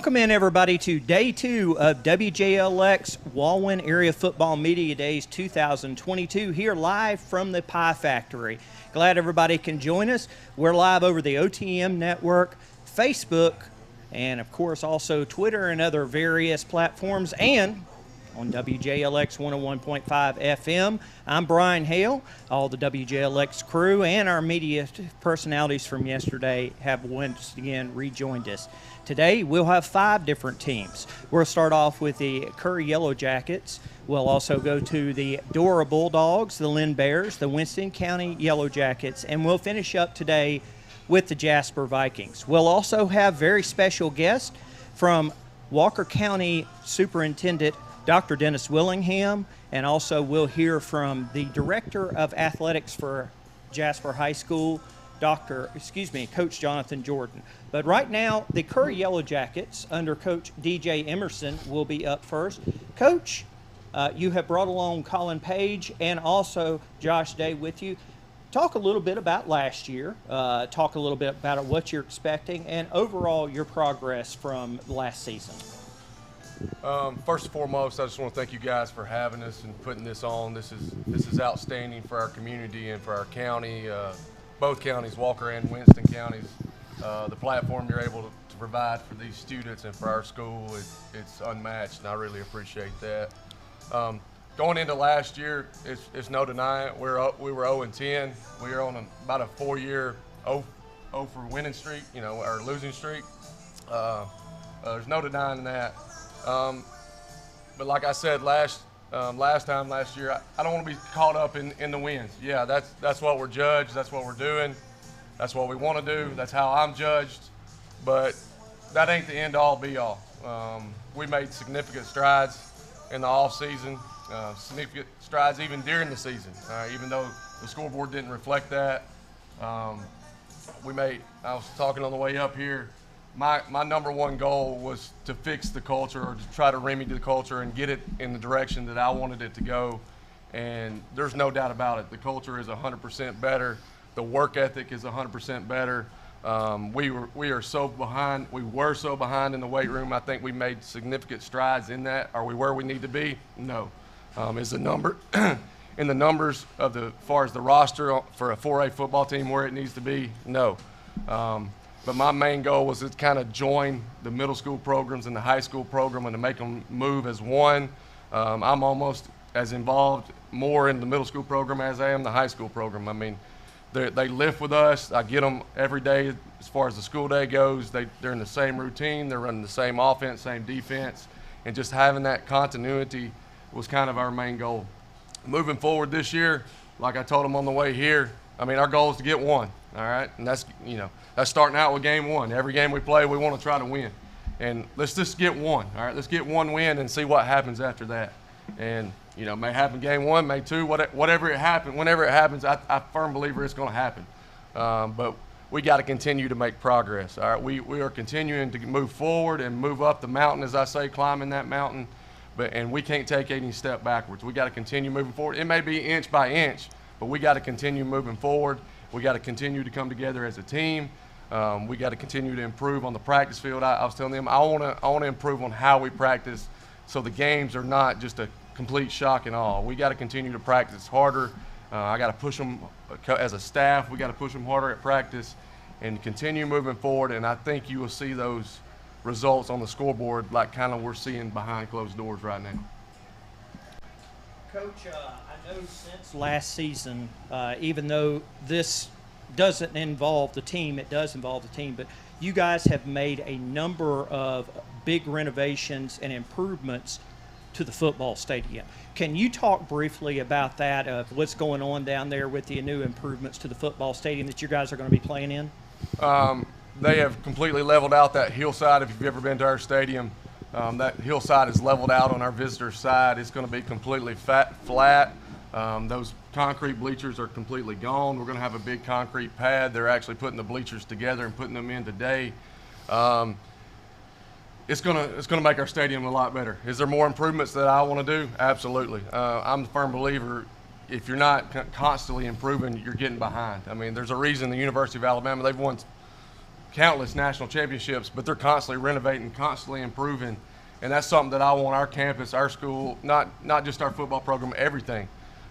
Welcome in, everybody, to Day 2 of WJLX Walwyn Area Football Media Days 2022, here live from the Pie Factory. Glad everybody can join us. We're live over the OTM Network, Facebook, and, of course, also Twitter and other various platforms, and on WJLX 101.5 FM. I'm Brian Hale. All the WJLX crew and our media personalities from yesterday have once again rejoined us. Today, we'll have 5 different teams. We'll start off with the Curry Yellow Jackets. We'll also go to the Dora Bulldogs, the Lynn Bears, the Winston County Yellow Jackets, and we'll finish up today with the Jasper Vikings. We'll also have very special guests from Walker County Superintendent Dr. Dennis Willingham, and also we'll hear from the Director of Athletics for Jasper High School, Coach Jonathan Jordan. But right now, the Curry Yellow Jackets under Coach DJ Emerson will be up first. Coach, you have brought along Colin Page and also Josh Day with you. Talk a little bit about last year. Talk a little bit about what you're expecting and overall your progress from last season. First and foremost, I just want to thank you guys for having us and putting this on. This is outstanding for our community and for our county, both counties, Walker and Winston counties. The platform you're able to provide for these students and for our school, it's unmatched, and I really appreciate that. Going into last year, it's no denying it. We were 0-10. We were on about a 4-year 0 for winning streak, our losing streak. There's no denying that. But like I said last year, I don't want to be caught up in the wins. Yeah, that's what we're judged. That's what we're doing. That's what we want to do. That's how I'm judged. But that ain't the end all be all. We made significant strides in the off season, significant strides even during the season, even though the scoreboard didn't reflect that. I was talking on the way up here. My number one goal was to fix the culture, or to try to remedy the culture and get it in the direction that I wanted it to go. And there's no doubt about it. The culture is 100% better. The work ethic is 100% better. We were so behind. We were so behind in the weight room. I think we made significant strides in that. Are we where we need to be? No. Is the number in the numbers of as far as the roster for a 4A football team where it needs to be? No. But my main goal was to kind of join the middle school programs and the high school program and to make them move as one. I'm almost as involved more in the middle school program as I am the high school program. I mean, they live with us. I get them every day as far as the school day goes. They're in the same routine. They're running the same offense, same defense. And just having that continuity was kind of our main goal. Moving forward this year, like I told them on the way here, I mean, our goal is to get one, all right? And that's starting out with game one. Every game we play, we want to try to win. And let's just get one, all right? Let's get one win and see what happens after that. And, may happen game one, may two, whatever it happens, whenever it happens, I'm firm believer it's going to happen. But we got to continue to make progress, all right? We are continuing to move forward and move up the mountain, as I say, climbing that mountain. And we can't take any step backwards. We got to continue moving forward. It may be inch by inch, but we got to continue moving forward. We got to continue to come together as a team. We got to continue to improve on the practice field. I was telling them I want to improve on how we practice, so the games are not just a complete shock and awe. We got to continue to practice harder. I got to push them as a staff. We got to push them harder at practice and continue moving forward. And I think you will see those results on the scoreboard like kind of we're seeing behind closed doors right now. Coach, I know since last season, even though this doesn't involve the team, it does involve the team, but you guys have made a number of big renovations and improvements to the football stadium. Can you talk briefly about that, of what's going on down there with the new improvements to the football stadium that you guys are going to be playing in? They have completely leveled out that hillside. If you've ever been to our stadium, that hillside is leveled out on our visitor side. It's going to be completely flat. Those concrete bleachers are completely gone. We're going to have a big concrete pad. They're actually putting the bleachers together and putting them in today. It's going to make our stadium a lot better. Is there more improvements that I want to do? Absolutely. I'm a firm believer, if you're not constantly improving, you're getting behind. I mean, there's a reason the University of Alabama, they've won countless national championships, but they're constantly renovating, constantly improving. And that's something that I want our campus, our school, not just our football program, everything.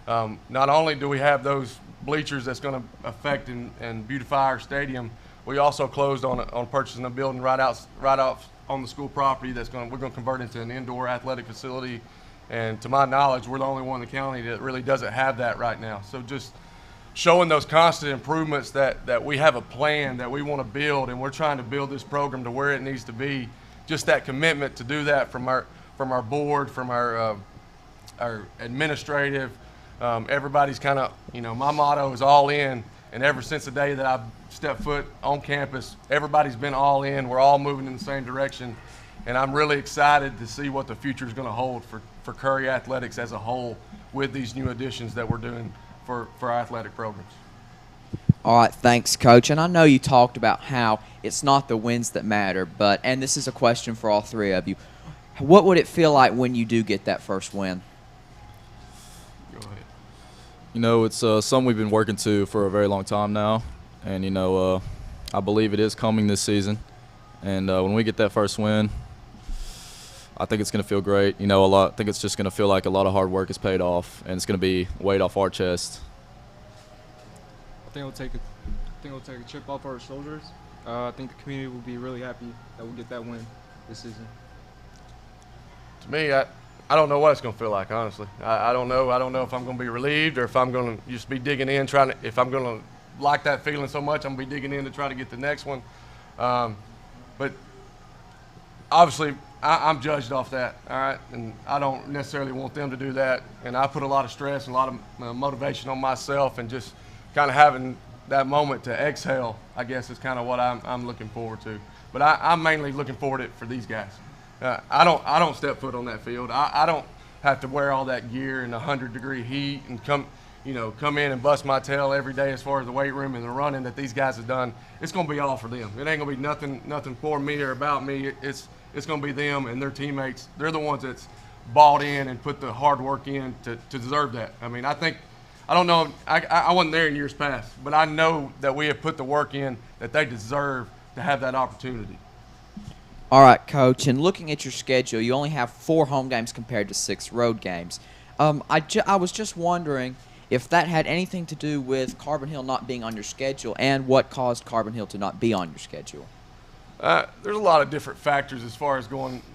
Not only do we have those bleachers that's going to affect and beautify our stadium, we also closed on purchasing a building right out on the school property we're going to convert into an indoor athletic facility. And to my knowledge, we're the only one in the county that really doesn't have that right now. So just showing those constant improvements that we have a plan that we want to build, and we're trying to build this program to where it needs to be. Just that commitment to do that from our board, from our administrative. Everybody's kind of, my motto is all in, and ever since the day that I've stepped foot on campus, everybody's been all in. We're all moving in the same direction, and I'm really excited to see what the future is going to hold for Curry Athletics as a whole with these new additions that we're doing for our athletic programs. All right, thanks, Coach. And I know you talked about how it's not the wins that matter, and this is a question for all three of you. What would it feel like when you do get that first win? Go ahead. It's something we've been working to for a very long time now, and I believe it is coming this season. And when we get that first win, I think it's going to feel great. I think it's just going to feel like a lot of hard work is paid off, and it's going to be weight off our chest. I think it'll take a chip off our shoulders. I think the community will be really happy that we'll get that win this season. To me, I don't know what it's going to feel like, honestly. I don't know. I don't know if I'm going to be relieved or if I'm going to just be digging in, if I'm going to like that feeling so much, I'm going to be digging in to try to get the next one. But obviously, I'm judged off that, all right? And I don't necessarily want them to do that. And I put a lot of stress and a lot of motivation on myself, and just kind of having that moment to exhale, I guess, is kind of what I'm looking forward to. But I'm mainly looking forward to it for these guys. I don't step foot on that field. I don't have to wear all that gear in 100-degree heat and come in and bust my tail every day as far as the weight room and the running that these guys have done. It's going to be all for them. It ain't going to be nothing for me or about me. It's going to be them and their teammates. They're the ones that's bought in and put the hard work in to deserve that. I mean, I don't know. I wasn't there in years past, but I know that we have put the work in that they deserve to have that opportunity. All right, Coach, and looking at your schedule, you only have 4 home games compared to 6 road games. I was just wondering if that had anything to do with Carbon Hill not being on your schedule, and what caused Carbon Hill to not be on your schedule. There's a lot of different factors as far as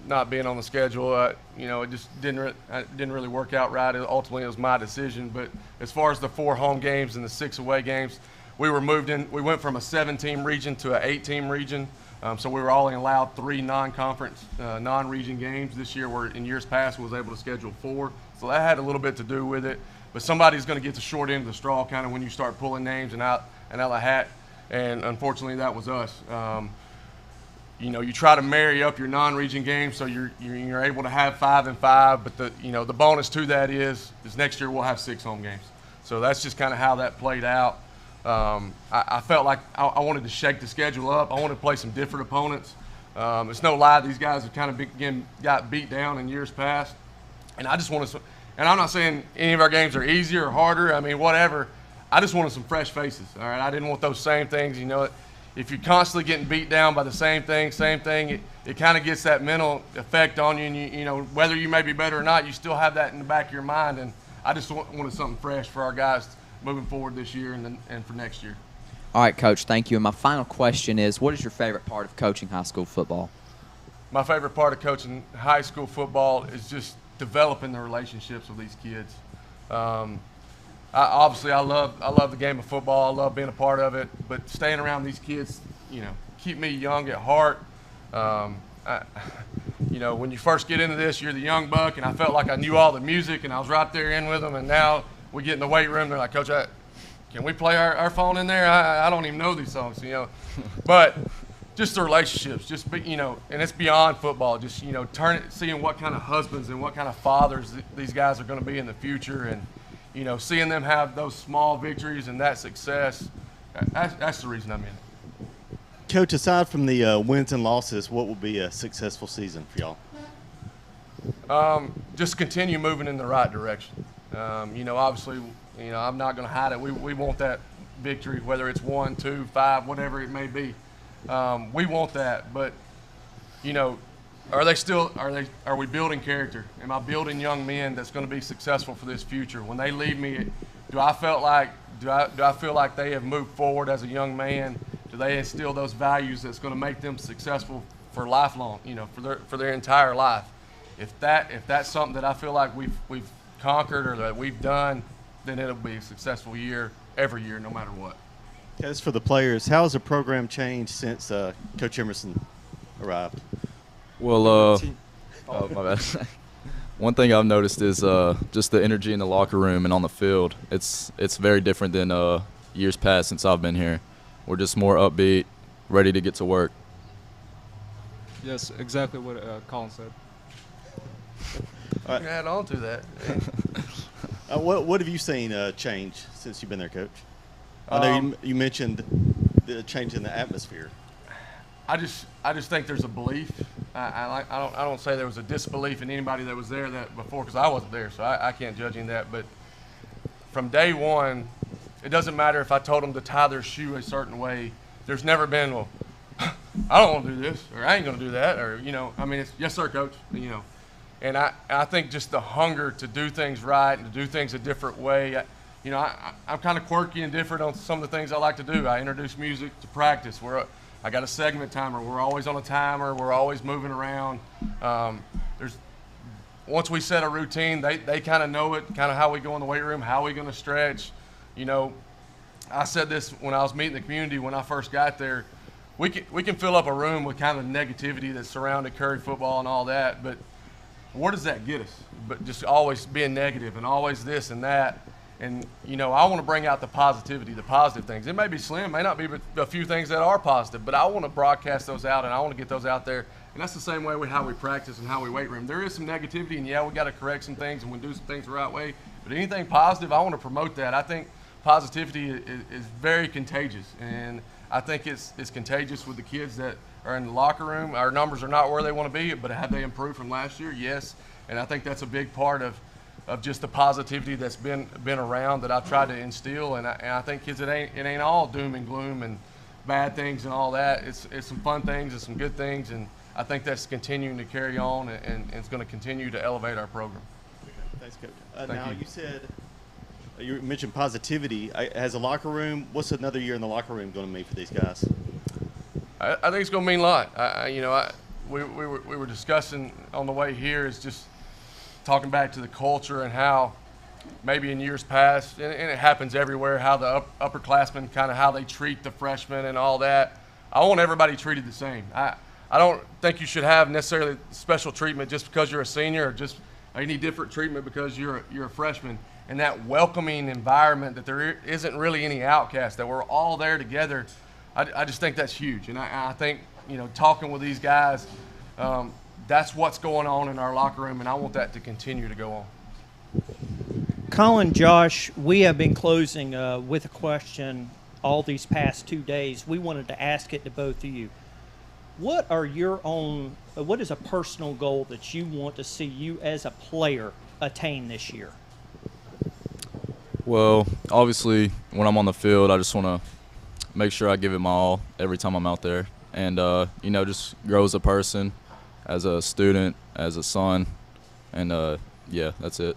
not being on the schedule. It just didn't really work out right. Ultimately, it was my decision. But as far as the 4 home games and the 6 away games, we went from a 7-team region to an 8-team region. So we were only allowed 3 non-conference, non-region games. This year, where in years past, we was able to schedule 4. So that had a little bit to do with it. But somebody's going to get the short end of the straw kind of when you start pulling names and out of the hat. And unfortunately, that was us. You try to marry up your non-region games so you're able to have 5 and 5. But the bonus to that is next year we'll have 6 home games. So that's just kind of how that played out. I felt like I wanted to shake the schedule up. I wanted to play some different opponents. It's no lie, these guys have kind of got beat down in years past. And I just wanted some, and I'm not saying any of our games are easier or harder. I mean, whatever. I just wanted some fresh faces, all right? I didn't want those same things. If you're constantly getting beat down by the same thing, it kind of gets that mental effect on you. And, whether you may be better or not, you still have that in the back of your mind. And I just wanted something fresh for our guys moving forward this year and for next year. All right, Coach, thank you. And my final question is, what is your favorite part of coaching high school football? My favorite part of coaching high school football is just developing the relationships with these kids. I love the game of football. I love being a part of it. But staying around these kids, keep me young at heart. When you first get into this, you're the young buck, and I felt like I knew all the music, and I was right there in with them. And now we get in the weight room, they're like, Coach, can we play our phone in there? I don't even know these songs, But just the relationships, and it's beyond football. Just seeing what kind of husbands and what kind of fathers these guys are going to be in the future, and seeing them have those small victories and that success. That's the reason I'm in it. Coach, aside from the wins and losses, what will be a successful season for y'all? Just continue moving in the right direction. Obviously, I'm not going to hide it. We want that victory, whether it's 1, 2, 5, whatever it may be. We want that, but are we building character? Am I building young men that's going to be successful for this future? When they leave me, do I feel like they have moved forward as a young man? Do they instill those values that's going to make them successful for lifelong, for their entire life? If that's something that I feel like we've conquered or that we've done, then it'll be a successful year every year, no matter what. As for the players, how has the program changed since Coach Emerson arrived? Well, my bad. One thing I've noticed is just the energy in the locker room and on the field. It's very different than years past since I've been here. We're just more upbeat, ready to get to work. Yes, exactly what Colin said. You can add on to that. What have you seen change since you've been there, Coach? I know you mentioned the change in the atmosphere. I just think there's a belief. I don't say there was a disbelief in anybody that was there that before, because I wasn't there, so I can't judge in that. But from day one, it doesn't matter if I told them to tie their shoe a certain way. There's never been, well, I don't want to do this, or I ain't going to do that, or it's yes sir, coach, And I think just the hunger to do things right and to do things a different way. I'm kind of quirky and different on some of the things I like to do. I introduce music to practice. I got a segment timer. We're always on a timer. We're always moving around. Once we set a routine, they kind of know it, kind of how we go in the weight room, how we going to stretch. I said this when I was meeting the community when I first got there. We can fill up a room with kind of negativity that surrounded Curry football and all that, but where does that get us? But just always being negative and always this and that. And, I want to bring out the positivity, the positive things. It may be slim, may not be a few things that are positive, but I want to broadcast those out and I want to get those out there. And that's the same way with how we practice and how we weight room. There is some negativity, and we got to correct some things and we do some things the right way. But anything positive, I want to promote that. I think positivity is very contagious, and I think it's contagious with the kids that are in the locker room. Our numbers are not where they want to be, but have they improved from last year? Yes. And I think that's a big part of just the positivity that's been around that I've tried to instill. And I think kids, it ain't all doom and gloom and bad things and all that. It's some fun things and some good things, and I think that's continuing to carry on and it's going to continue to elevate our program. Thanks, Coach. Thank you. You mentioned positivity. As a locker room, what's another year in the locker room going to mean for these guys? I think it's going to mean a lot. We were discussing on the way here is just talking back to the culture and how maybe in years past, and it happens everywhere, how the upperclassmen kind of how they treat the freshmen and all that. I want everybody treated the same. I don't think you should have necessarily special treatment just because you're a senior, or just any different treatment because you're a freshman. And that welcoming environment that there isn't really any outcast, that we're all there together. I just think that's huge. And I think, talking with these guys, that's what's going on in our locker room, and I want that to continue to go on. Colin, Josh, we have been closing with a question all these past 2 days. We wanted to ask it to both of you. What is a personal goal that you want to see you as a player attain this year? Well, obviously, when I'm on the field, I just want to make sure I give it my all every time I'm out there. And, just grow as a person, as a student, as a son. And, that's it.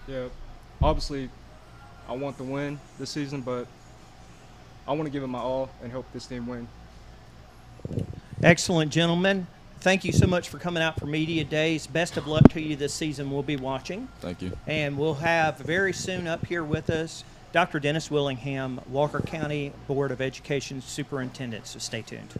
Yeah, obviously, I want to win this season, but I want to give it my all and help this team win. Excellent, gentlemen. Thank you so much for coming out for Media Days. Best of luck to you this season. We'll be watching. Thank you. And we'll have very soon up here with us Dr. Dennis Willingham, Walker County Board of Education Superintendent. So stay tuned.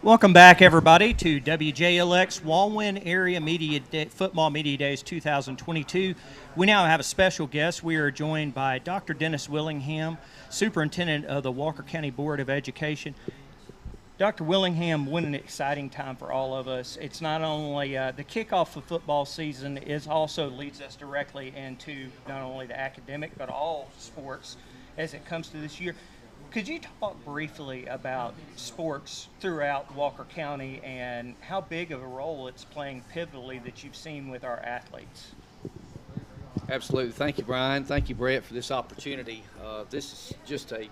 Welcome back, everybody, to WJLX Walwyn Area Football Media Days 2022. We now have a special guest. We are joined by Dr. Dennis Willingham, Superintendent of the Walker County Board of Education. Dr. Willingham, what an exciting time for all of us. It's not only the kickoff of football season also leads us directly into not only the academic but all sports as it comes to this year. Could you talk briefly about sports throughout Walker County and how big of a role it's playing pivotally that you've seen with our athletes? Absolutely. Thank you, Brian. Thank you, Brett, for this opportunity. This is just a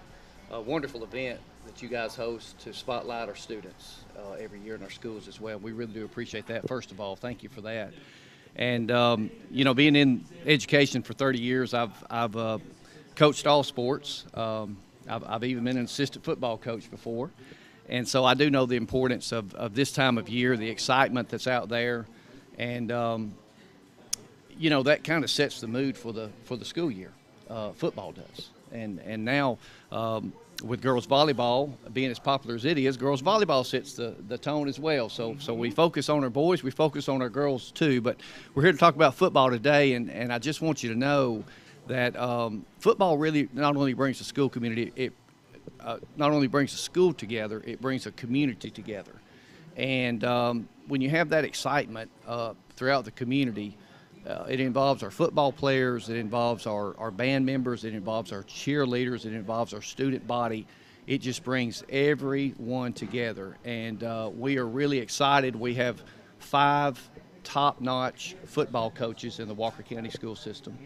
wonderful event that you guys host to spotlight our students every year in our schools as well. We really do appreciate that. First of all, thank you for that. And, being in education for 30 years, I've coached all sports. I've even been an assistant football coach before. And so I do know the importance of this time of year, the excitement that's out there. And, that kind of sets the mood for the school year. Football does. And now with girls volleyball being as popular as it is, girls volleyball sets the tone as well. So we focus on our boys, we focus on our girls too. But we're here to talk about football today, and I just want you to know that football really not only brings the school community, it not only brings the school together, it brings a community together. And when you have that excitement throughout the community, it involves our football players, it involves our band members, it involves our cheerleaders, it involves our student body. It just brings everyone together. And we are really excited. We have 5 top-notch football coaches in the Walker County school system.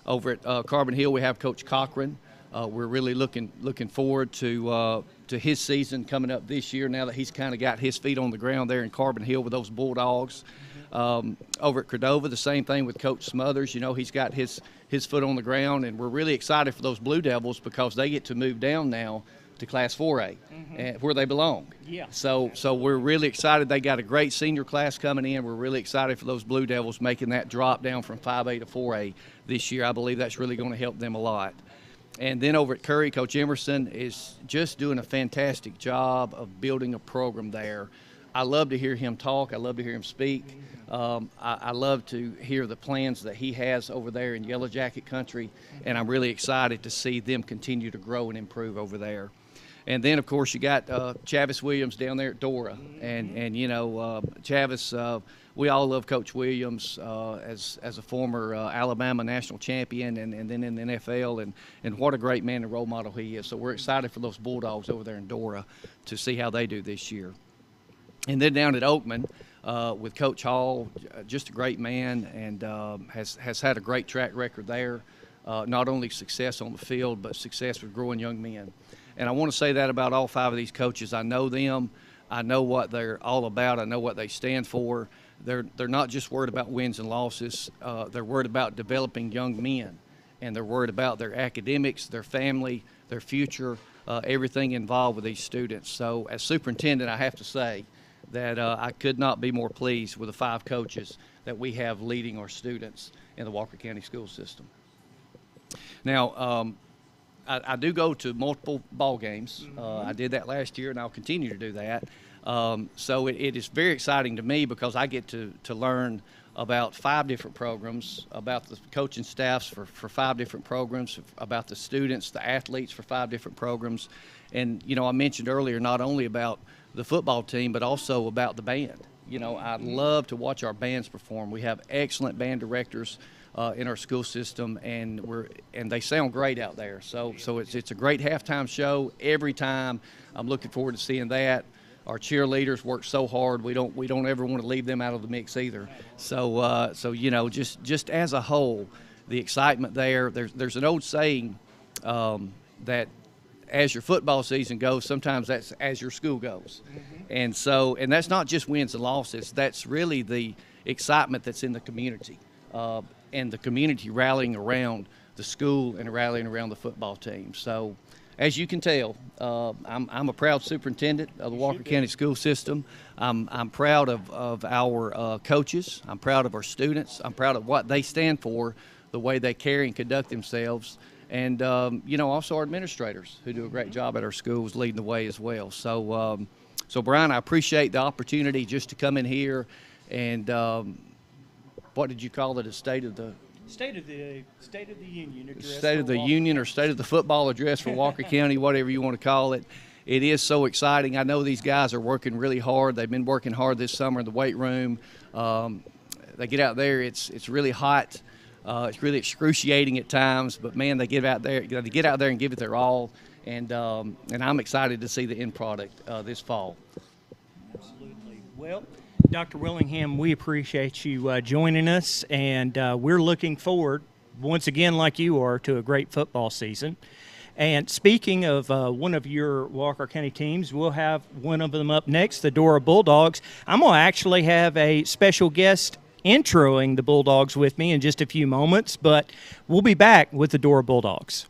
Over at Carbon Hill, we have Coach Cochran. We're really looking forward to his season coming up this year now that he's kind of got his feet on the ground there in Carbon Hill with those Bulldogs. Over at Cordova, the same thing with Coach Smothers. He's got his foot on the ground, and we're really excited for those Blue Devils because they get to move down now to Class 4A, where they belong. Yeah. So we're really excited. They got a great senior class coming in. We're really excited for those Blue Devils making that drop down from 5A to 4A this year. I believe that's really going to help them a lot. And then over at Curry, Coach Emerson is just doing a fantastic job of building a program there. I love to hear him talk. I love to hear him speak. I love to hear the plans that he has over there in Yellow Jacket country, and I'm really excited to see them continue to grow and improve over there. And then, of course, you got Chavis Williams down there at Dora. And Chavis, we all love Coach Williams as a former Alabama national champion and then in the NFL. And what a great man and role model he is. So we're excited for those Bulldogs over there in Dora to see how they do this year. And then down at Oakman with Coach Hall, just a great man and has had a great track record there. Not only success on the field, but success with growing young men. And I want to say that about all 5 of these coaches. I know them. I know what they're all about. I know what they stand for. They're not just worried about wins and losses. They're worried about developing young men. And they're worried about their academics, their family, their future, everything involved with these students. So as superintendent, I have to say that I could not be more pleased with the 5 coaches that we have leading our students in the Walker County school system. Now, I do go to multiple ball games. I did that last year, and I'll continue to do that. So it is very exciting to me because I get to learn about 5 different programs, about the coaching staffs for 5 different programs, about the students, the athletes for 5 different programs. And, I mentioned earlier not only about the football team, but also about the band. I love to watch our bands perform. We have excellent band directors in our school system, and they sound great out there. So it's a great halftime show every time. I'm looking forward to seeing that. Our cheerleaders work so hard. We don't ever want to leave them out of the mix either. So just as a whole, the excitement there. There's an old saying that as your football season goes, sometimes that's as your school goes. And that's not just wins and losses. That's really the excitement that's in the community. And the community rallying around the school and rallying around the football team. So, as you can tell, I'm a proud superintendent of the Walker County school system. I'm proud of our coaches. I'm proud of our students. I'm proud of what they stand for, the way they carry and conduct themselves, and also our administrators who do a great job at our schools leading the way as well. So, So, Brian, I appreciate the opportunity just to come in here and what did you call it? A State of the Union address. State of the Union or State of the Football address for Walker County, whatever you want to call it. It is so exciting. I know these guys are working really hard. They've been working hard this summer in the weight room. They get out there. It's really hot. It's really excruciating at times. But man, they get out there and give it their all. And I'm excited to see the end product this fall. Absolutely. Well, Dr. Willingham, we appreciate you joining us, and we're looking forward, once again, like you are, to a great football season. And speaking of one of your Walker County teams, we'll have one of them up next, the Dora Bulldogs. I'm going to actually have a special guest introing the Bulldogs with me in just a few moments, but we'll be back with the Dora Bulldogs.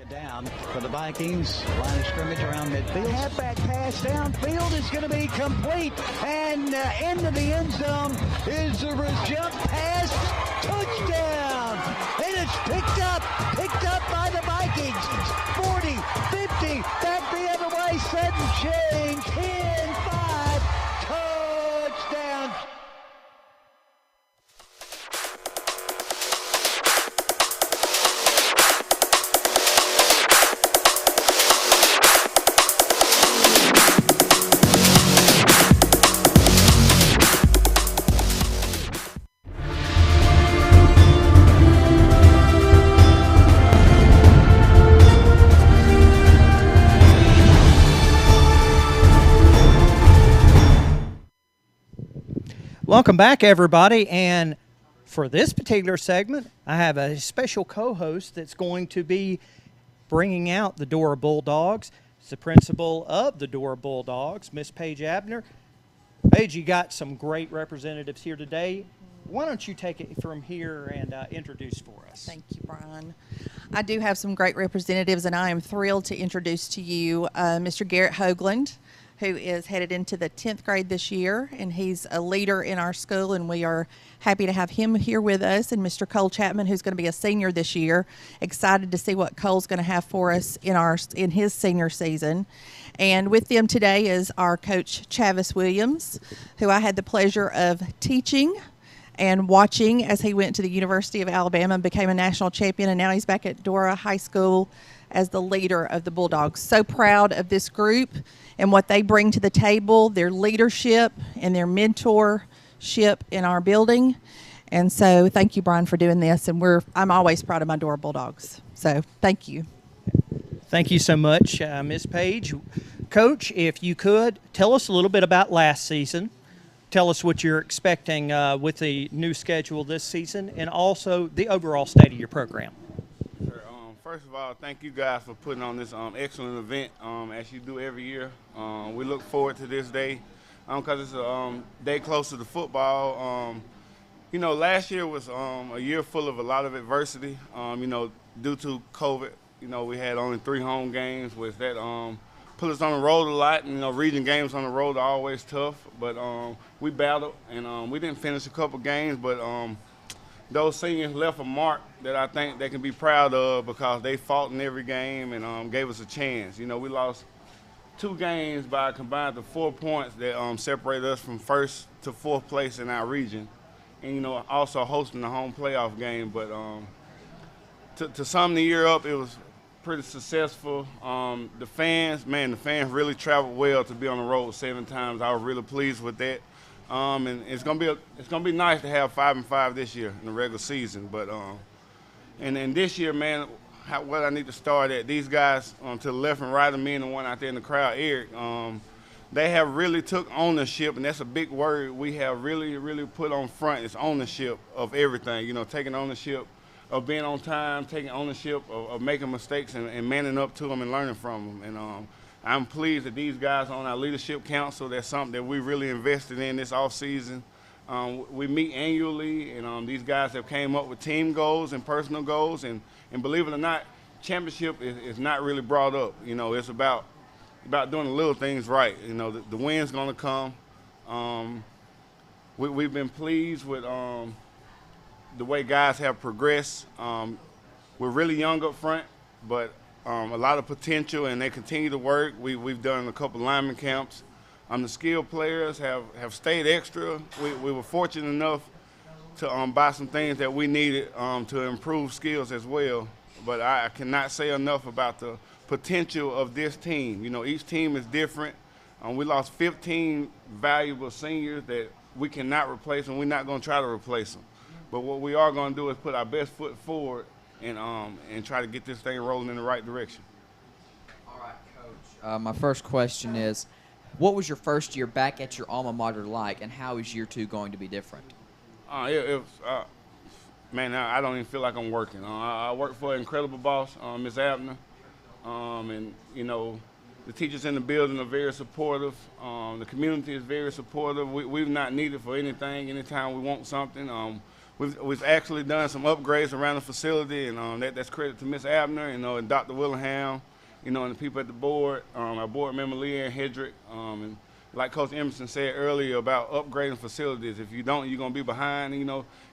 Down for the Vikings. Line of scrimmage around midfield. Halfback pass downfield is going to be complete. And into the end zone is a jump pass. Touchdown. And it's picked up by the Vikings. 40, 50, back the other way. Sudden change. 10-5. Touchdown. Welcome back, everybody. And for this particular segment, I have a special co-host that's going to be bringing out the Dora Bulldogs. It's the principal of the Dora Bulldogs, Miss Paige Abner. Paige, you got some great representatives here today. Why don't you take it from here and introduce for us? Thank you, Brian. I do have some great representatives, and I am thrilled to introduce to you Mr. Garrett Hoagland, who is headed into the 10th grade this year, and he's a leader in our school, and we are happy to have him here with us, and Mr. Cole Chapman, who's going to be a senior this year. Excited to see what Cole's going to have for us in his senior season. And with them today is our coach, Chavis Williams, who I had the pleasure of teaching and watching as he went to the University of Alabama and became a national champion, and now he's back at Dora High School as the leader of the Bulldogs. So proud of this group and what they bring to the table, their leadership and their mentorship in our building. And so thank you, Brian, for doing this. And I'm always proud of my Dora Bulldogs. So thank you. Thank you so much, Ms. Page. Coach, if you could, tell us a little bit about last season. Tell us what you're expecting with the new schedule this season, and also the overall state of your program. Sure. First of all, thank you guys for putting on this excellent event as you do every year. We look forward to this day because it's a day close to the football. Last year was a year full of a lot of adversity, due to COVID. We had only 3 home games, with that put us on the road a lot. And, region games on the road are always tough, but we battled, and we didn't finish a couple games, but those seniors left a mark that I think they can be proud of because they fought in every game and gave us a chance. We lost 2 games by combined to 4 points that separated us from 1st to 4th place in our region, and also hosting the home playoff game. But to sum the year up, it was pretty successful. The fans really traveled well to be on the road 7 times. I was really pleased with that. And it's gonna be nice to have 5-5 this year in the regular season. But and this year, man, what I need to start at, these guys to the left and right of me and the one out there in the crowd, Eric, they have really took ownership, and that's a big word we have really put on front. It's ownership of everything. Taking ownership of being on time, taking ownership of making mistakes and manning up to them and learning from them. And I'm pleased that these guys are on our leadership council. That's something that we really invested in this off season. We meet annually, and these guys have came up with team goals and personal goals. And believe it or not, championship is not really brought up. It's about doing the little things right. The win's going to come. We've been pleased with the way guys have progressed. We're really young up front, but a lot of potential, and they continue to work. We've done a couple lineman camps. The skilled players have stayed extra. We were fortunate enough to buy some things that we needed to improve skills as well. But I cannot say enough about the potential of this team. Each team is different. We lost 15 valuable seniors that we cannot replace, and we're not going to try to replace them. But what we are going to do is put our best foot forward and try to get this thing rolling in the right direction. All right, Coach. My first question is, what was your first year back at your alma mater like, and how is year 2 going to be different? It was, man, I don't even feel like I'm working. I work for an incredible boss, Ms. Abner, and the teachers in the building are very supportive. The community is very supportive. We've not needed for anything. Anytime we want something, we've actually done some upgrades around the facility, and that's credit to Miss Abner, and Dr. Willingham, and the people at the board, our board member Leanne Hedrick, and like Coach Emerson said earlier about upgrading facilities. If you don't, you're gonna be behind.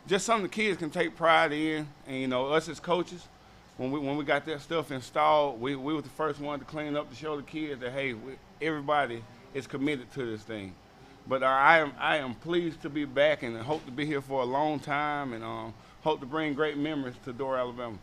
Just something the kids can take pride in, and us as coaches, when we got that stuff installed, we were the first one to clean up to show the kids that hey, everybody is committed to this thing. But I am pleased to be back and hope to be here for a long time, and hope to bring great memories to Dora, Alabama.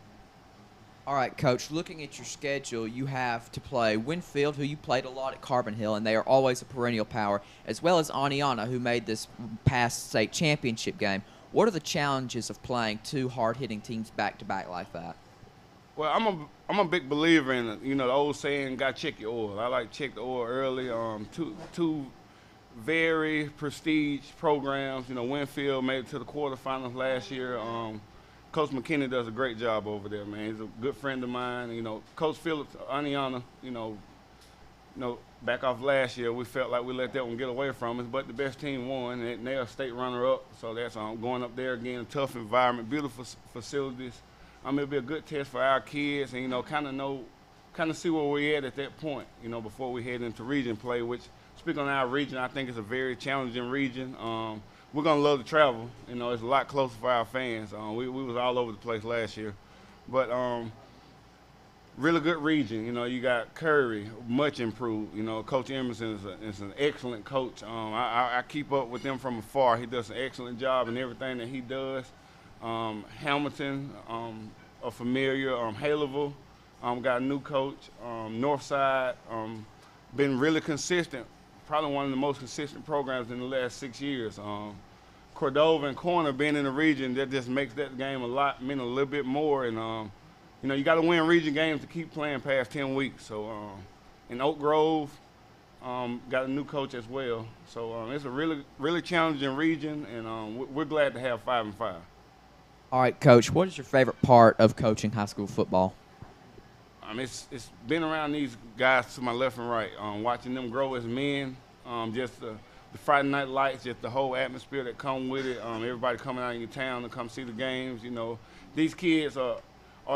All right, Coach, looking at your schedule, you have to play Winfield, who you played a lot at Carbon Hill, and they are always a perennial power, as well as Aniana, who made this past state championship game. What are the challenges of playing two hard-hitting teams back-to-back like that? Well, I'm a big believer in the old saying, "Got to check your oil." I like to check the oil early. Two very prestige programs. Winfield made it to the quarterfinals last year. Coach McKinney does a great job over there, man. He's a good friend of mine. Coach Phillips, Aniana, back off last year, we felt like we let that one get away from us, but the best team won, and they're a state runner-up, so that's going up there again, a tough environment, beautiful facilities. It'll be a good test for our kids, and, kind of see where we're at that point, before we head into region play, which, speaking on our region, I think it's a very challenging region. We're going to love to travel. It's a lot closer for our fans. We was all over the place last year. But really good region. You got Curry, much improved. Coach Emerson is an excellent coach. I keep up with him from afar. He does an excellent job in everything that he does. Hamilton, a familiar. Haleville, got a new coach. Northside, been really consistent. Probably one of the most consistent programs in the last 6 years. Cordova and Corner being in the region, that just makes that game mean a little bit more. And, you got to win region games to keep playing past 10 weeks. So, in Oak Grove, got a new coach as well. So, it's a really, really challenging region, and we're glad to have 5-5. All right, Coach, what is your favorite part of coaching high school football? It's been around these guys to my left and right, watching them grow as men, just the Friday night lights, just the whole atmosphere that come with it, everybody coming out in your town to come see the games. These kids are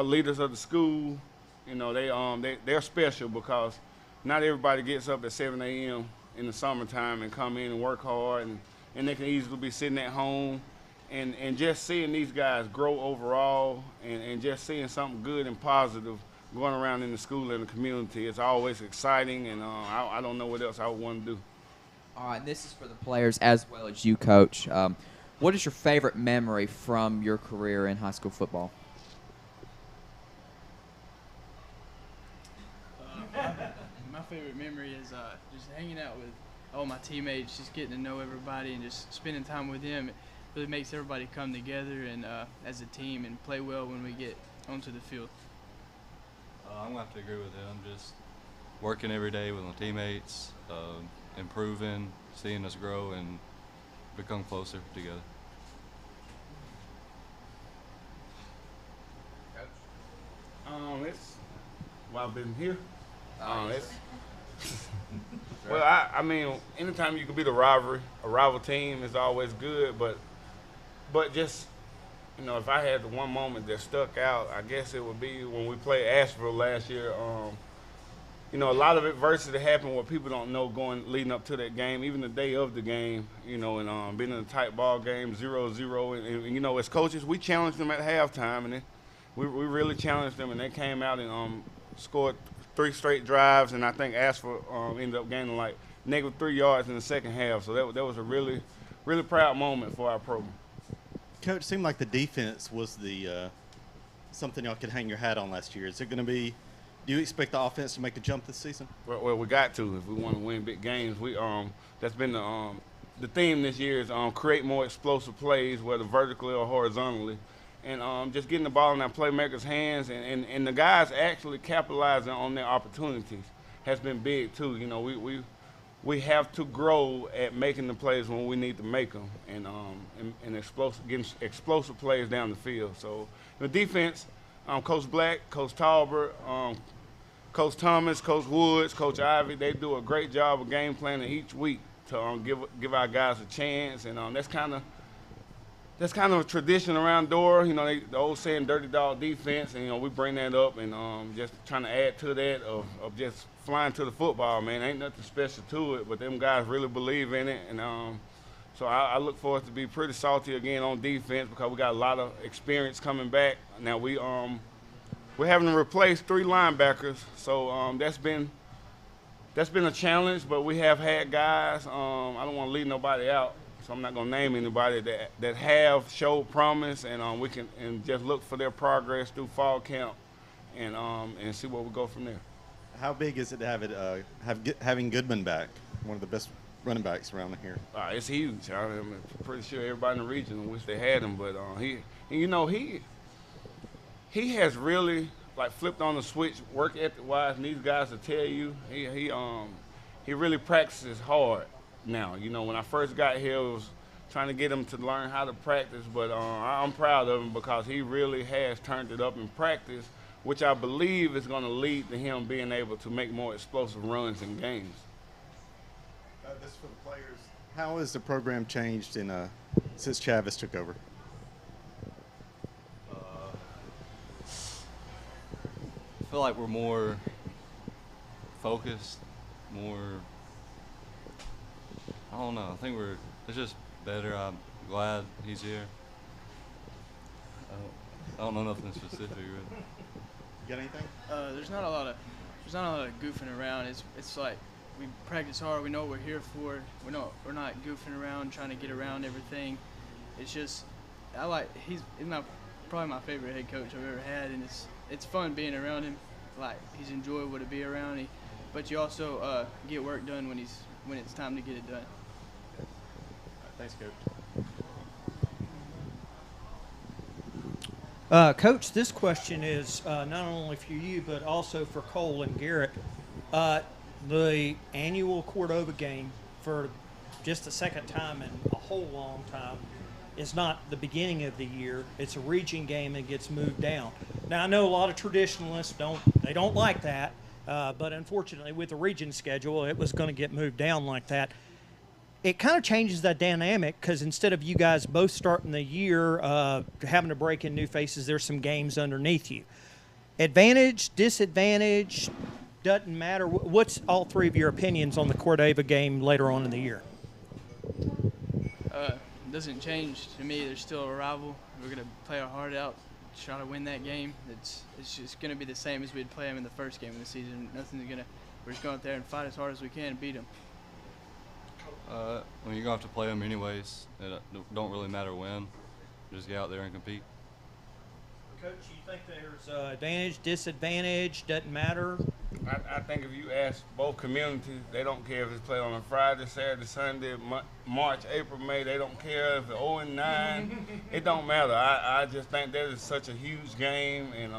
leaders of the school. They're special because not everybody gets up at 7 a.m. in the summertime and come in and work hard, and they can easily be sitting at home. And just seeing these guys grow overall and just seeing something good and positive going around in the school and the community, it's always exciting, and I don't know what else I would want to do. All right, and this is for the players as well as you, Coach. What is your favorite memory from your career in high school football? My favorite memory is just hanging out with all my teammates, just getting to know everybody and just spending time with them. It really makes everybody come together and as a team and play well when we get onto the field. I'm going to have to agree with him. Just working every day with my teammates, improving, seeing us grow, and become closer together. It's while I've been here. Well, I mean, anytime you can beat a rival team is always good. But just, if I had the one moment that stuck out, I guess it would be when we played Asheville last year. A lot of adversity happened where people don't know leading up to that game, even the day of the game, and being in a tight ball game, 0-0. And as coaches, we challenged them at halftime, and we really challenged them, and they came out and scored 3 straight drives, and I think Asheville ended up gaining like -3 yards in the second half. So that was a really, really proud moment for our program. Coach, it seemed like the defense was the something y'all could hang your hat on last year. Is it going to be? Do you expect the offense to make a jump this season? Well, we got to if we want to win big games. We that's been the theme this year is create more explosive plays, whether vertically or horizontally, and just getting the ball in our playmakers' hands, and the guys actually capitalizing on their opportunities has been big too. We have to grow at making the plays when we need to make them, and getting explosive plays down the field. So the defense, Coach Black, Coach Talbert, Coach Thomas, Coach Woods, Coach Ivy, they do a great job of game planning each week to give our guys a chance, and that's kind of that's kind of a tradition around Dora. You know, the old saying, dirty dog defense, and, you know, we bring that up and just trying to add to that of just flying to the football, man. Ain't nothing special to it, but them guys really believe in it. And so I look forward to be pretty salty again on defense because we got a lot of experience coming back. Now we're having to replace 3 linebackers, so that's been a challenge, but we have had guys, I don't want to leave nobody out, so I'm not going to name anybody that have showed promise, and we can just look for their progress through fall camp and see where we go from there. How big is it to have having Goodman back, one of the best running backs around here? It's huge. I'm pretty sure everybody in the region wish they had him, but he has really like flipped on the switch work ethic wise, and these guys will tell you he really practices hard now. You know, when I first got here, it was trying to get him to learn how to practice, but I'm proud of him because he really has turned it up in practice, which I believe is going to lead to him being able to make more explosive runs in games. This is for the players. How has the program changed since Chavis took over? I feel like we're more focused, more, I don't know, I think it's just better. I'm glad he's here. I don't know nothing specific. Really. You got anything? There's not a lot of goofing around. It's like we practice hard. We know what we're here for. We're not goofing around trying to get around everything. It's just he's probably my favorite head coach I've ever had, and it's fun being around him. Like, he's enjoyable to be around. But you also get work done when it's time to get it done. Thanks, Coach. Coach, this question is not only for you but also for Cole and Garrett. The annual Cordova game, for just the second time in a whole long time, is not the beginning of the year. It's a region game and gets moved down. Now, I know a lot of traditionalists don't like that, but unfortunately with the region schedule, it was going to get moved down like that. It kind of changes that dynamic because instead of you guys both starting the year having to break in new faces, there's some games underneath you. Advantage, disadvantage, doesn't matter. What's all three of your opinions on the Cordova game later on in the year? Doesn't change to me. There's still a rival. We're gonna play our heart out, try to win that game. It's just gonna be the same as we'd play them in the first game of the season. We're just going out there and fight as hard as we can and beat them. Well, you're gonna have to play them anyways. It don't really matter when. Just get out there and compete. Coach, you think there's advantage, disadvantage, doesn't matter? I think if you ask both communities, they don't care if it's played on a Friday, Saturday, Sunday, March, April, May. They don't care if it's 0-9. It don't matter. I just think that is such a huge game, and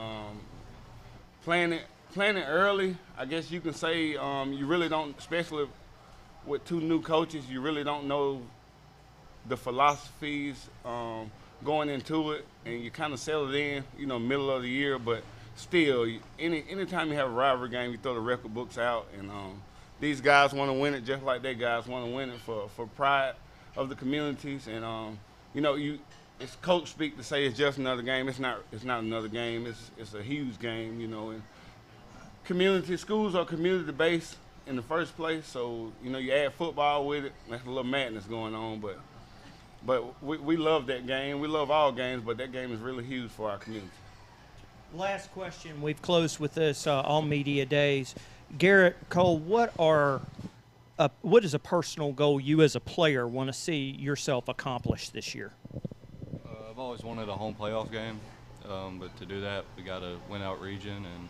playing it early, I guess you can say you really don't, especially with 2 new coaches, you really don't know the philosophies going into it, and you kind of settle it in, middle of the year, but still, anytime you have a rivalry game, you throw the record books out, and these guys want to win it just like they guys want to win it for pride of the communities, and it's coach speak to say it's just another game. It's not another game. It's a huge game, and schools are community based in the first place, so you add football with it. That's a little madness going on, but we love that game. We love all games, but that game is really huge for our community. Last question. We've closed with this all media days. Garrett, Cole, what is a personal goal you as a player want to see yourself accomplish this year? I've always wanted a home playoff game, but to do that, we got to win out region and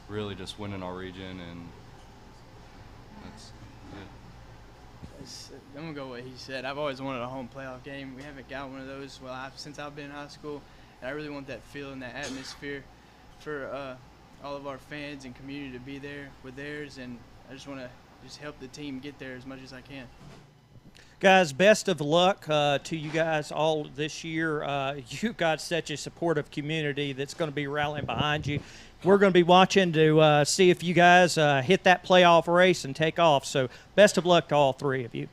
really just win in our region, and that's it. I'm going to go with what he said. I've always wanted a home playoff game. We haven't got one of those since I've been in high school, and I really want that feeling, that atmosphere for all of our fans and community to be there with theirs, and I just want to help the team get there as much as I can. Guys, best of luck to you guys all this year. You've got such a supportive community that's going to be rallying behind you. We're going to be watching to see if you guys hit that playoff race and take off. So best of luck to all three of you.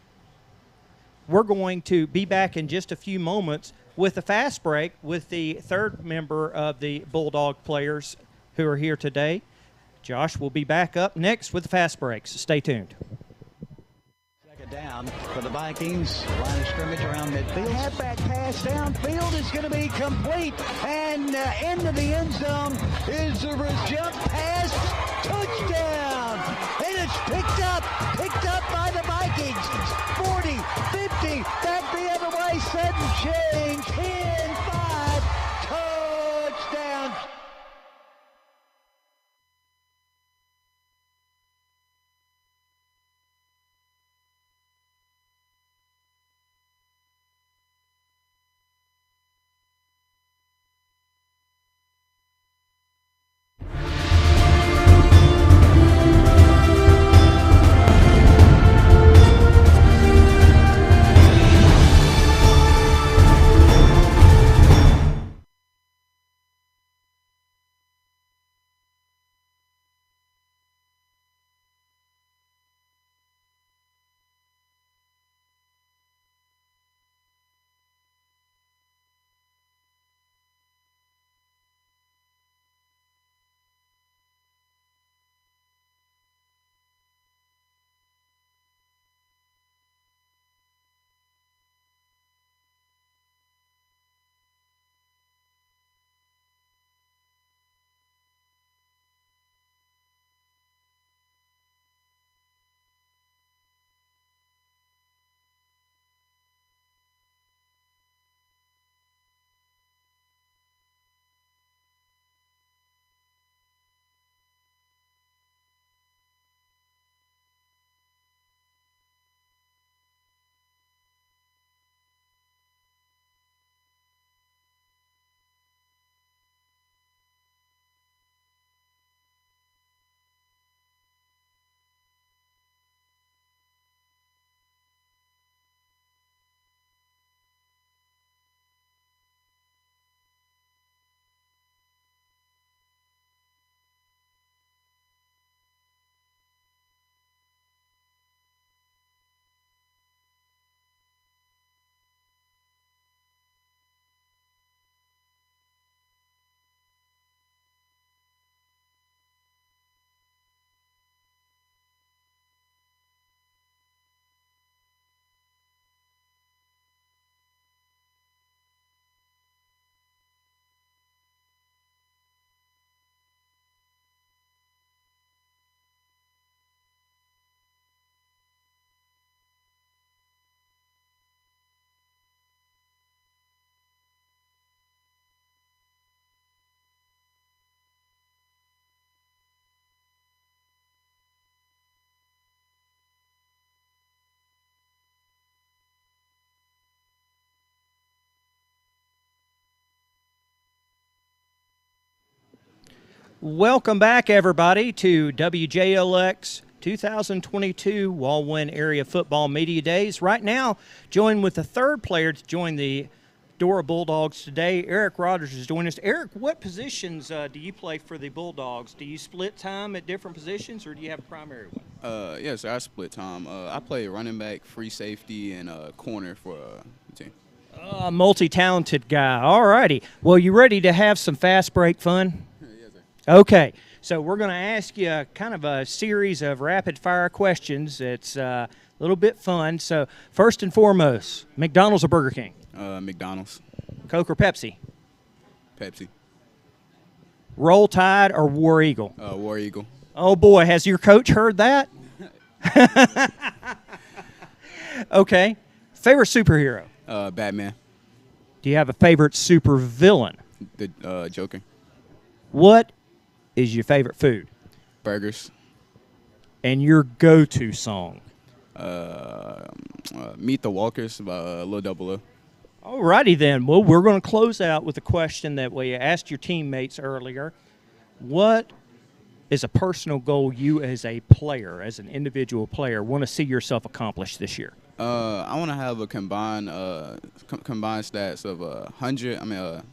we're going to be back in just a few moments with a fast break with the third member of the Bulldog players who are here today. Josh will be back up next with the fast breaks. Stay tuned. Second down for the Vikings. Line of scrimmage around midfield. Halfback pass downfield is going to be complete. And into the end zone is a jump pass. Touchdown. And it's picked up by the Vikings. 40, 50, back the other way. Sudden change. 10-5. Touchdown. Welcome back, everybody, to WJLX 2022 Walwyn Area Football Media Days. Right now, joined with the third player to join the Dora Bulldogs today, Eric Rogers is joining us. Eric, what positions do you play for the Bulldogs? Do you split time at different positions, or do you have a primary one? Yes, I split time. I play running back, free safety, and corner for the team. Multi-talented guy. All righty. Well, you ready to have some fast break fun? Yes, sir. Okay. So we're going to ask you kind of a series of rapid-fire questions. It's a little bit fun. So first and foremost, McDonald's or Burger King? McDonald's. Coke or Pepsi? Pepsi. Roll Tide or War Eagle? War Eagle. Oh, boy. Has your coach heard that? Okay. Favorite superhero? Batman. Do you have a favorite super villain? The Joker. What is your favorite food? Burgers. And your go-to song? Meet the Walkers by Lil Double O. All righty then. Well, we're going to close out with a question that we asked your teammates earlier. What is a personal goal you as a player, as an individual player, want to see yourself accomplish this year? I want to have a combined stats of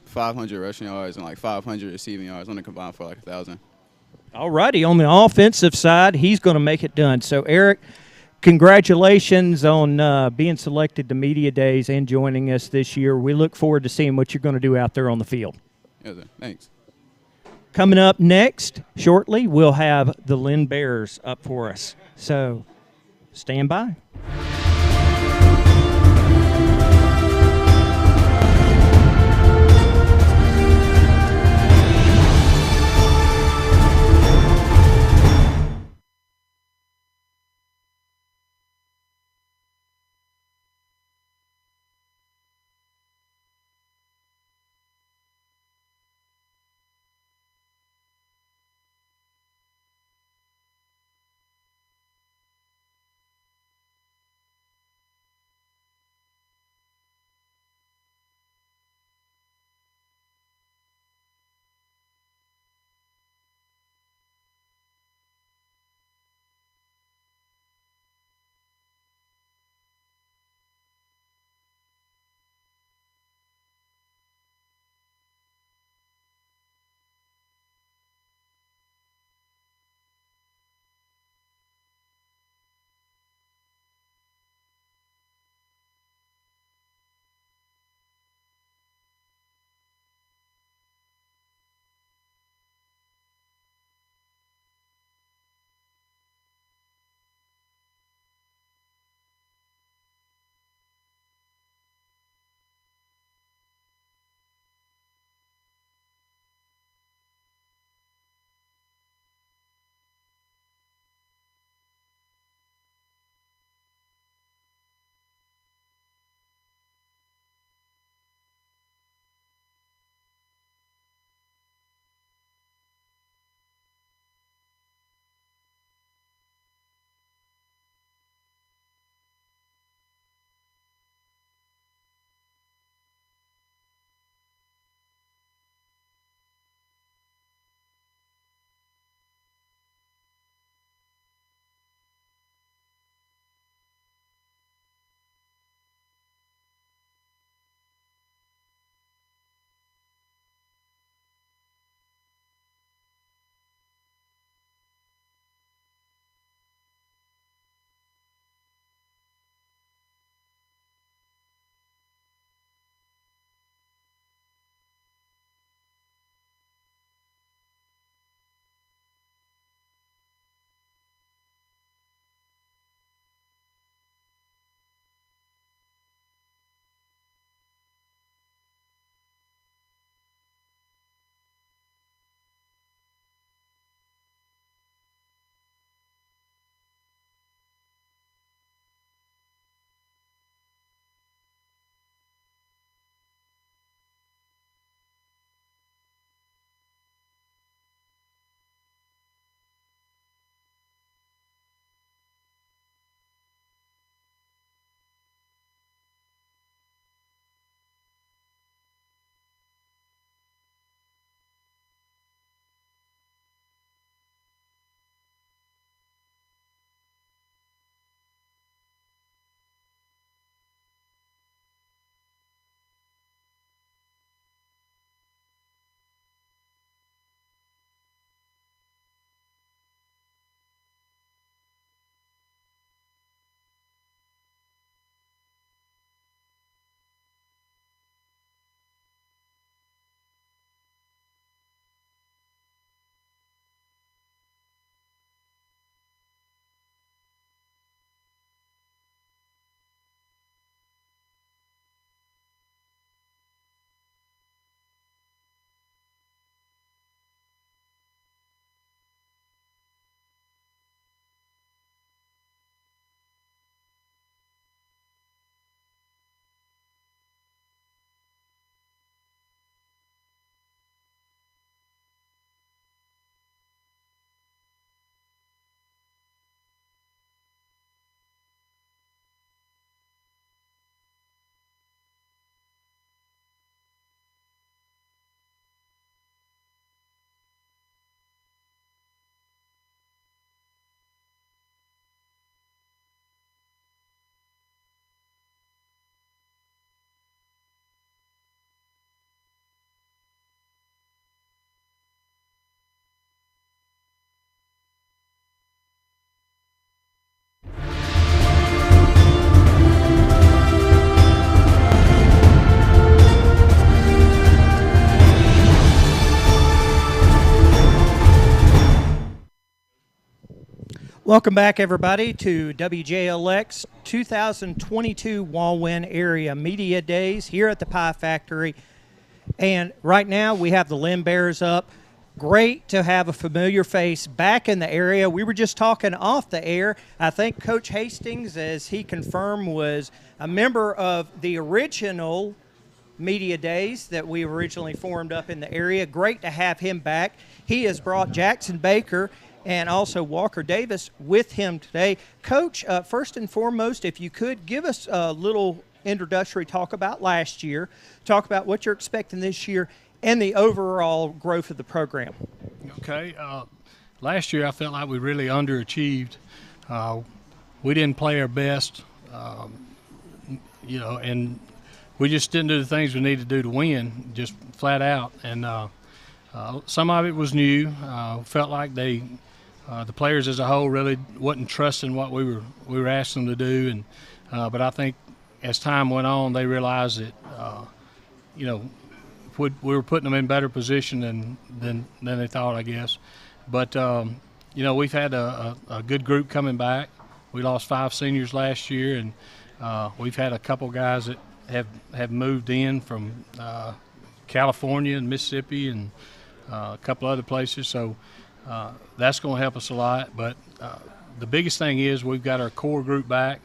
500 rushing yards and like 500 receiving yards. I want to combine for like 1,000. All righty. On the offensive side, he's going to make it done. So, Eric, congratulations on being selected to Media Days and joining us this year. We look forward to seeing what you're going to do out there on the field. Yes, sir. Thanks. Coming up next, shortly, we'll have the Lynn Bears up for us. So stand by. Welcome back, everybody, to WJLX 2022 Walwyn Area Media Days here at the Pie Factory. And right now we have the Lynn Bears up. Great to have a familiar face back in the area. We were just talking off the air. I think Coach Hastings, as he confirmed, was a member of the original media days that we originally formed up in the area. Great to have him back. He has brought Jackson Baker and also Walker Davis with him today. Coach, first and foremost, if you could give us a little introductory talk about last year, talk about what you're expecting this year, and the overall growth of the program. Okay. Last year I felt like we really underachieved. We didn't play our best, and we just didn't do the things we needed to do to win, just flat out. And some of it was new. Felt like the players as a whole really wasn't trusting what we were asking them to do. And but I think as time went on, they realized that we were putting them in better position than they thought, I guess. But we've had a good group coming back. We lost 5 seniors last year, and we've had a couple guys that have moved in from California and Mississippi and a couple other places. So that's going to help us a lot. But the biggest thing is we've got our core group back.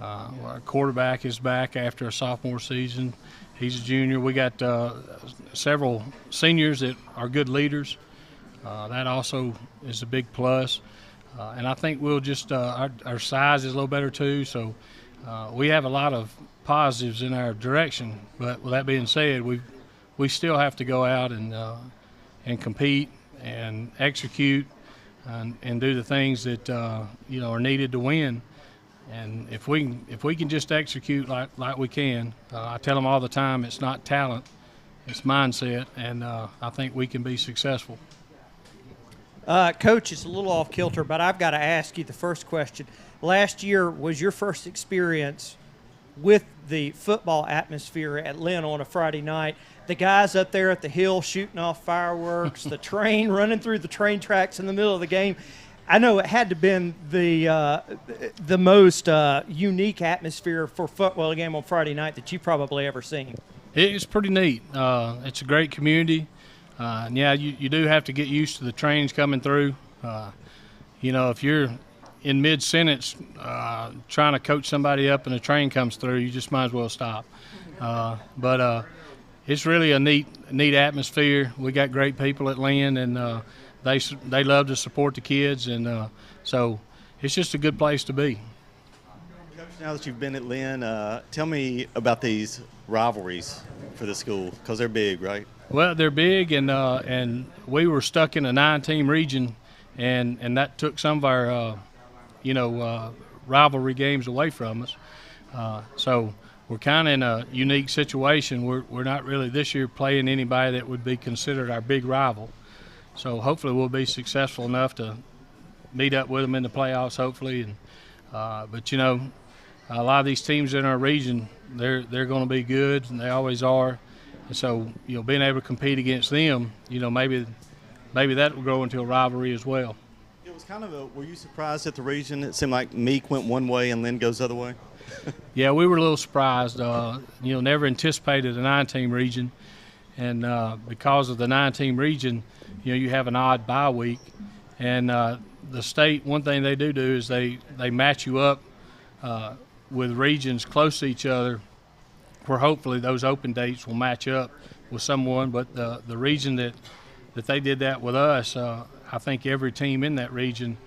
Our quarterback is back after a sophomore season. He's a junior. We got several seniors that are good leaders. That also is a big plus. And I think we'll just our size is a little better too. So we have a lot of positives in our direction. But with that being said, we still have to go out and compete and execute and do the things that are needed to win. And if we can just execute like we can, I tell them all the time, it's not talent, it's mindset, and I think we can be successful. Coach, it's a little off kilter, but I've got to ask you the first question. Last year was your first experience with the football atmosphere at Lynn on a Friday night. The guys up there at the hill shooting off fireworks, the train running through the train tracks in the middle of the game. I know it had to have been the most unique atmosphere for football game on Friday night that you've probably ever seen. It's pretty neat. It's a great community. And yeah, you do have to get used to the trains coming through. If you're in mid-sentence trying to coach somebody up and a train comes through, you just might as well stop. But it's really a neat atmosphere. We got great people at Lynn, and they love to support the kids, and so it's just a good place to be. Coach, now that you've been at Lynn, tell me about these rivalries for the school, because they're big, right? Well, they're big, and we were stuck in a 9-team region, and that took some of our rivalry games away from us. So we're kind of in a unique situation. We're not really this year playing anybody that would be considered our big rival. So hopefully we'll be successful enough to meet up with them in the playoffs, hopefully. And but a lot of these teams in our region, they're going to be good, and they always are. And so being able to compete against them, maybe that will grow into a rivalry as well. It was kind of were you surprised at the region? It seemed like Meek went one way and Lynn goes the other way. Yeah, we were a little surprised. Never anticipated a 9-team region, and because of the 9-team region, you have an odd bye week, and the state, one thing they do is they match you up with regions close to each other, where hopefully those open dates will match up with someone. But the region that they did that with us, I think every team in that region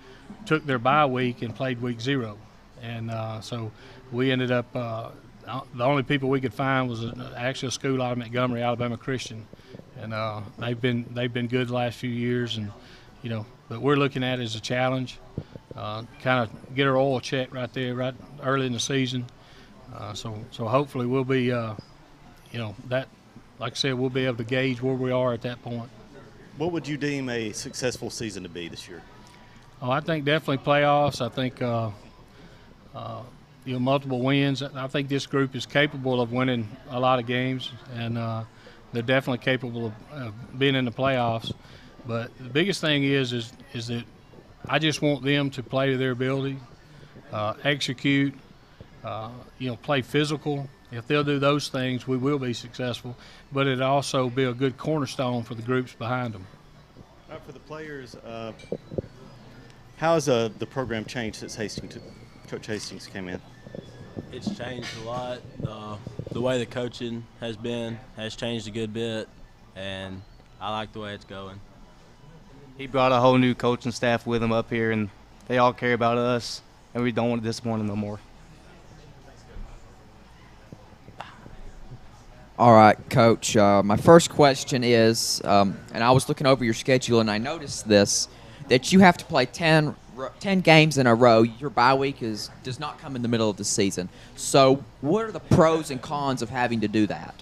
took their bye week and played week 0, and so we ended up the only people we could find was actually a school out of Montgomery, Alabama Christian. And they've been good the last few years, and but we're looking at it as a challenge, kind of get our oil checked right there, right early in the season. So hopefully we'll be, that, like I said, we'll be able to gauge where we are at that point. What would you deem a successful season to be this year? Oh, I think definitely playoffs. I think multiple wins. I think this group is capable of winning a lot of games, and they're definitely capable of being in the playoffs. But the biggest thing is that I just want them to play to their ability, execute, play physical. If they'll do those things, we will be successful. But it'll also be a good cornerstone for the groups behind them. For the players, how has the program changed since Coach Hastings came in? It's changed a lot. The way the coaching has changed a good bit, and I like the way it's going. He brought a whole new coaching staff with him up here, and they all care about us, and we don't want to disappoint them no more. All right, Coach. My first question is, and I was looking over your schedule, and I noticed this, that you have to play 10 games in a row. Your bye week does not come in the middle of the season. So what are the pros and cons of having to do that?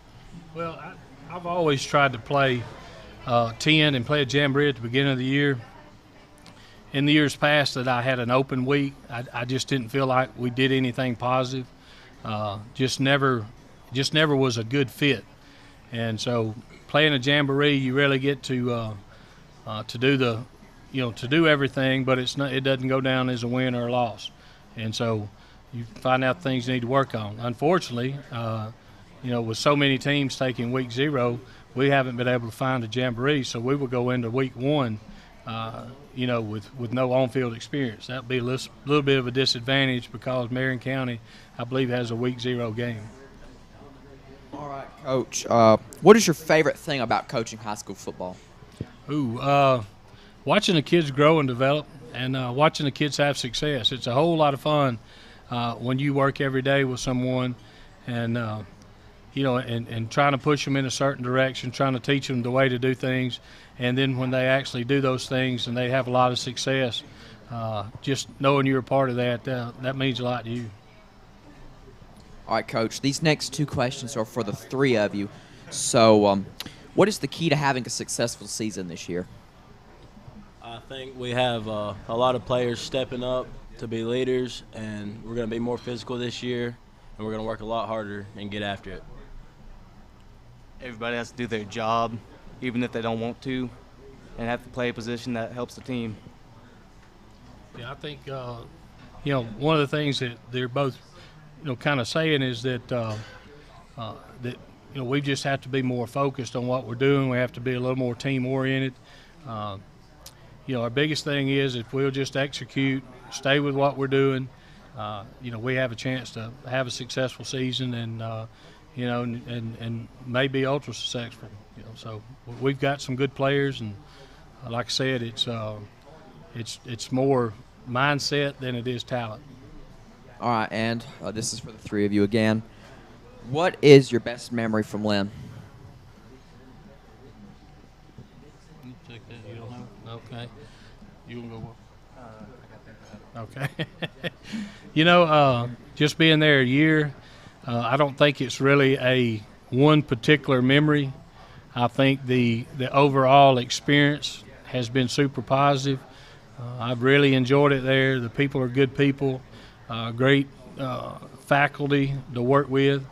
Well, I've always tried to play 10 and play a jamboree at the beginning of the year. In the years past that I had an open week, I just didn't feel like we did anything positive. Just never was a good fit. And so playing a jamboree, you really get to do everything, but it doesn't go down as a win or a loss. And so you find out things you need to work on. Unfortunately, with so many teams taking week 0, we haven't been able to find a jamboree, so we will go into week 1, with no on-field experience. That would be a little bit of a disadvantage because Marion County, I believe, has a week 0 game. All right, Coach. What is your favorite thing about coaching high school football? Watching the kids grow and develop, and watching the kids have success. It's a whole lot of fun when you work every day with someone, and and trying to push them in a certain direction, trying to teach them the way to do things, and then when they actually do those things and they have a lot of success, just knowing you're a part of that means a lot to you. All right, Coach, these next 2 questions are for the 3 of you. So what is the key to having a successful season this year? I think we have a lot of players stepping up to be leaders, and we're going to be more physical this year, and we're going to work a lot harder and get after it. Everybody has to do their job, even if they don't want to, and have to play a position that helps the team. Yeah, I think, one of the things that they're both kind of saying is that we just have to be more focused on what we're doing. We have to be a little more team-oriented. Our biggest thing is if we'll just execute, stay with what we're doing, we have a chance to have a successful season and maybe ultra successful. So we've got some good players, and like I said, it's more mindset than it is talent. All right, and this is for the 3 of you again. What is your best memory from Lynn? You take that. You don't know? Okay. You want to go? Okay. Just being there a year, I don't think it's really one particular memory. I think the overall experience has been super positive. I've really enjoyed it there. The people are good people. Great faculty to work with.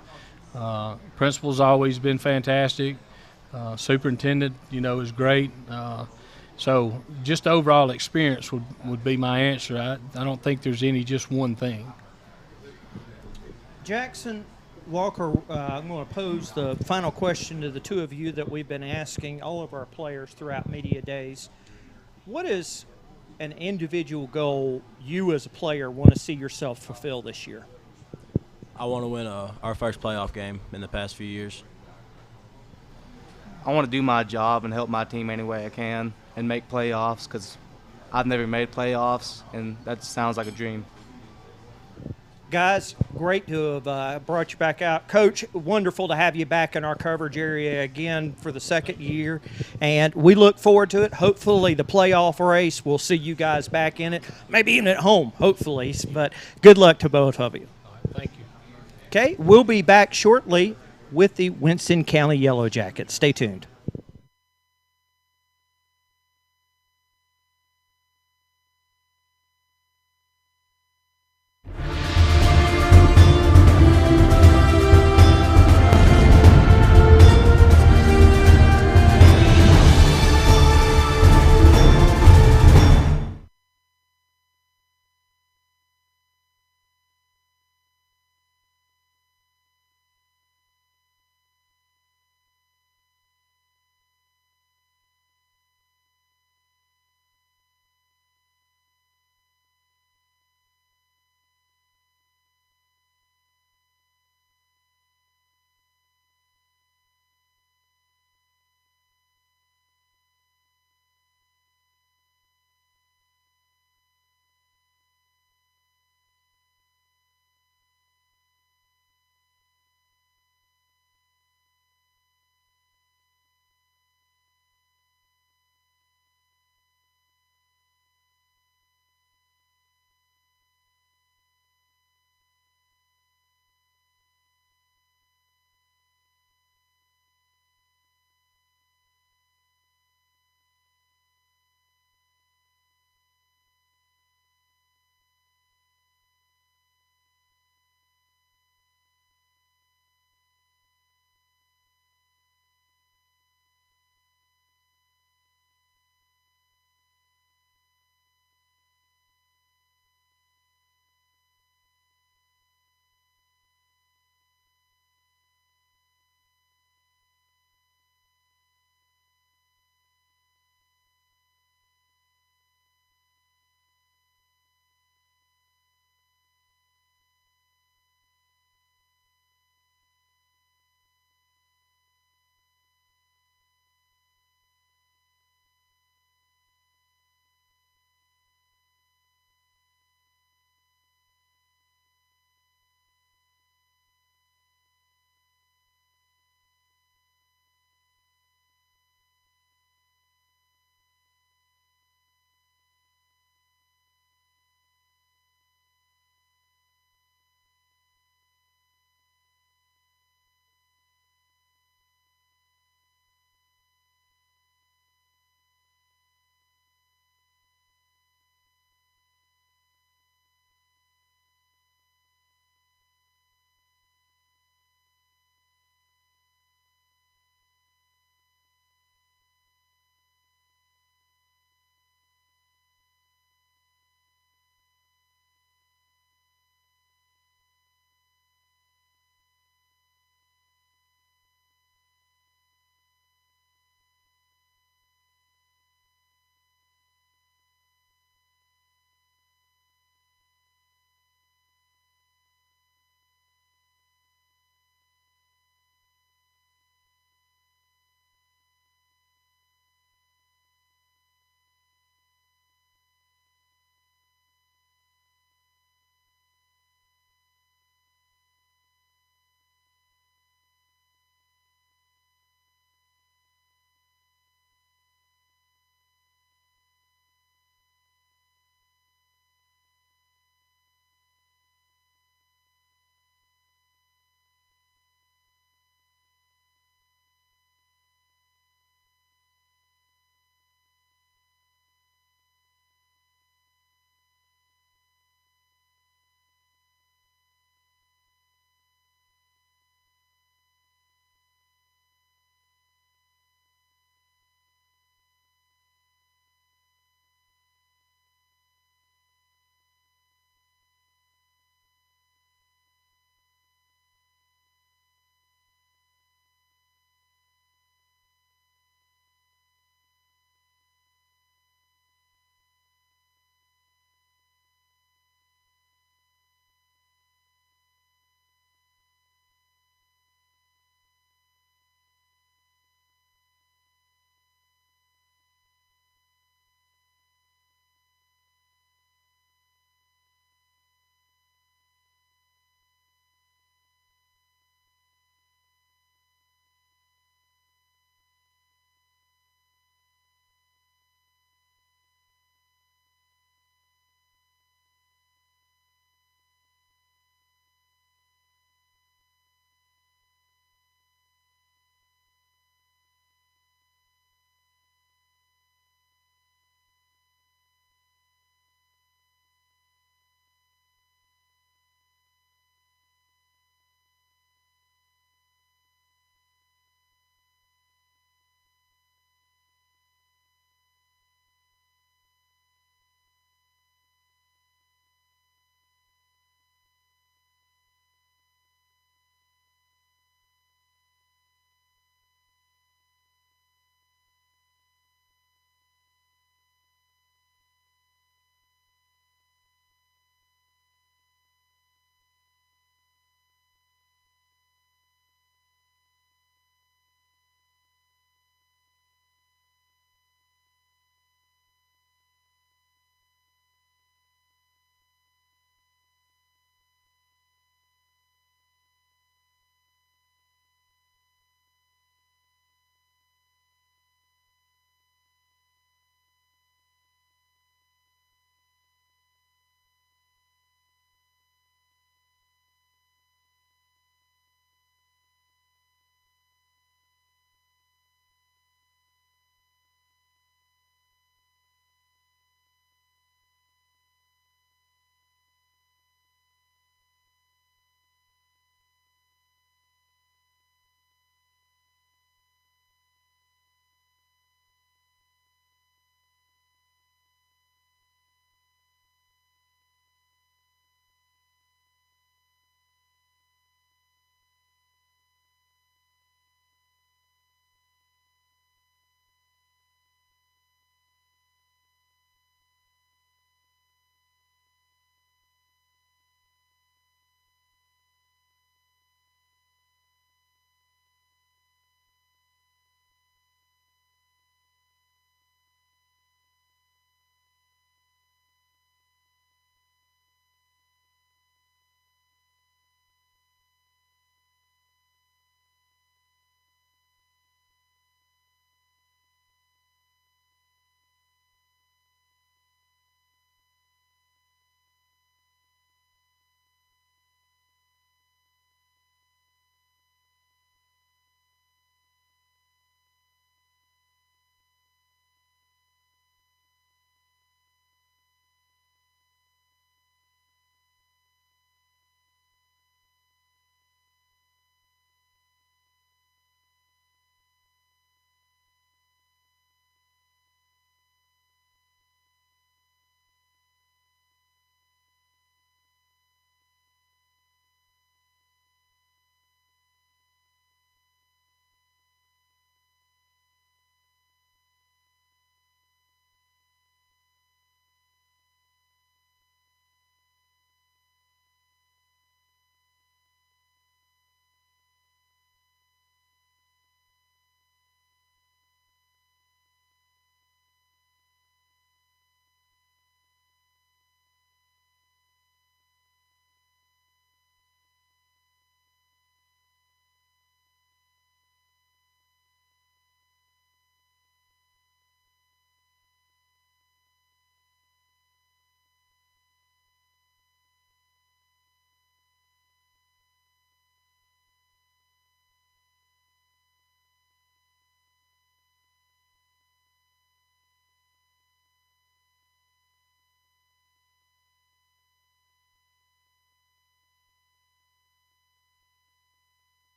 Principal's always been fantastic. Superintendent, is great. So just overall experience would be my answer. I don't think there's just one thing. Jackson, Walker, I'm going to pose the final question to the 2 of you that we've been asking all of our players throughout media days. What is an individual goal you as a player want to see yourself fulfill this year? I want to win our first playoff game in the past few years. I want to do my job and help my team any way I can and make playoffs because I've never made playoffs, and that sounds like a dream. Guys, great to have brought you back out. Coach, wonderful to have you back in our coverage area again for the 2nd year, and we look forward to it. Hopefully the playoff race, we'll see you guys back in it, maybe even at home, hopefully, but good luck to both of you. Thank you. Okay, we'll be back shortly with the Winston County Yellow Jackets. Stay tuned.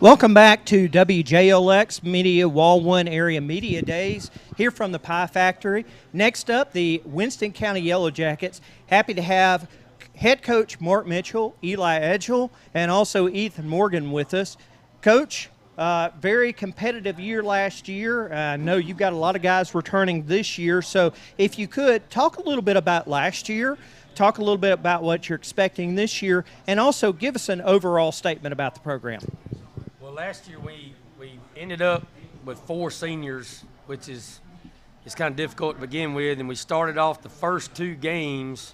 Welcome back to WJLX Media Wall 1 Area Media Days here from the Pie Factory. Next up, the Winston County Yellow Jackets. Happy to have head coach Mark Mitchell, Eli Edgel, and also Ethan Morgan with us. Coach, very competitive year last year. I know you've got a lot of guys returning this year, so if you could, talk a little bit about last year, talk a little bit about what you're expecting this year, and also give us an overall statement about the program. Well, last year we ended up with 4 seniors, which is kind of difficult to begin with, and we started off the first 2 games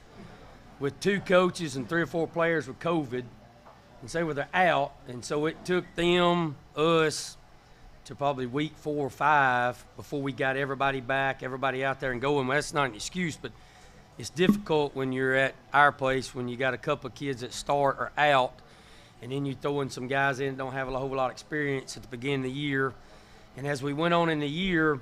with 2 coaches and 3 or 4 players with COVID, and so they're out, and so it took us to probably week 4 or 5 before we got everybody back, everybody out there and going. Well, that's not an excuse, but it's difficult when you're at our place when you got a couple of kids that start or out, and then you throw in some guys in that don't have a whole lot of experience at the beginning of the year. And as we went on in the year,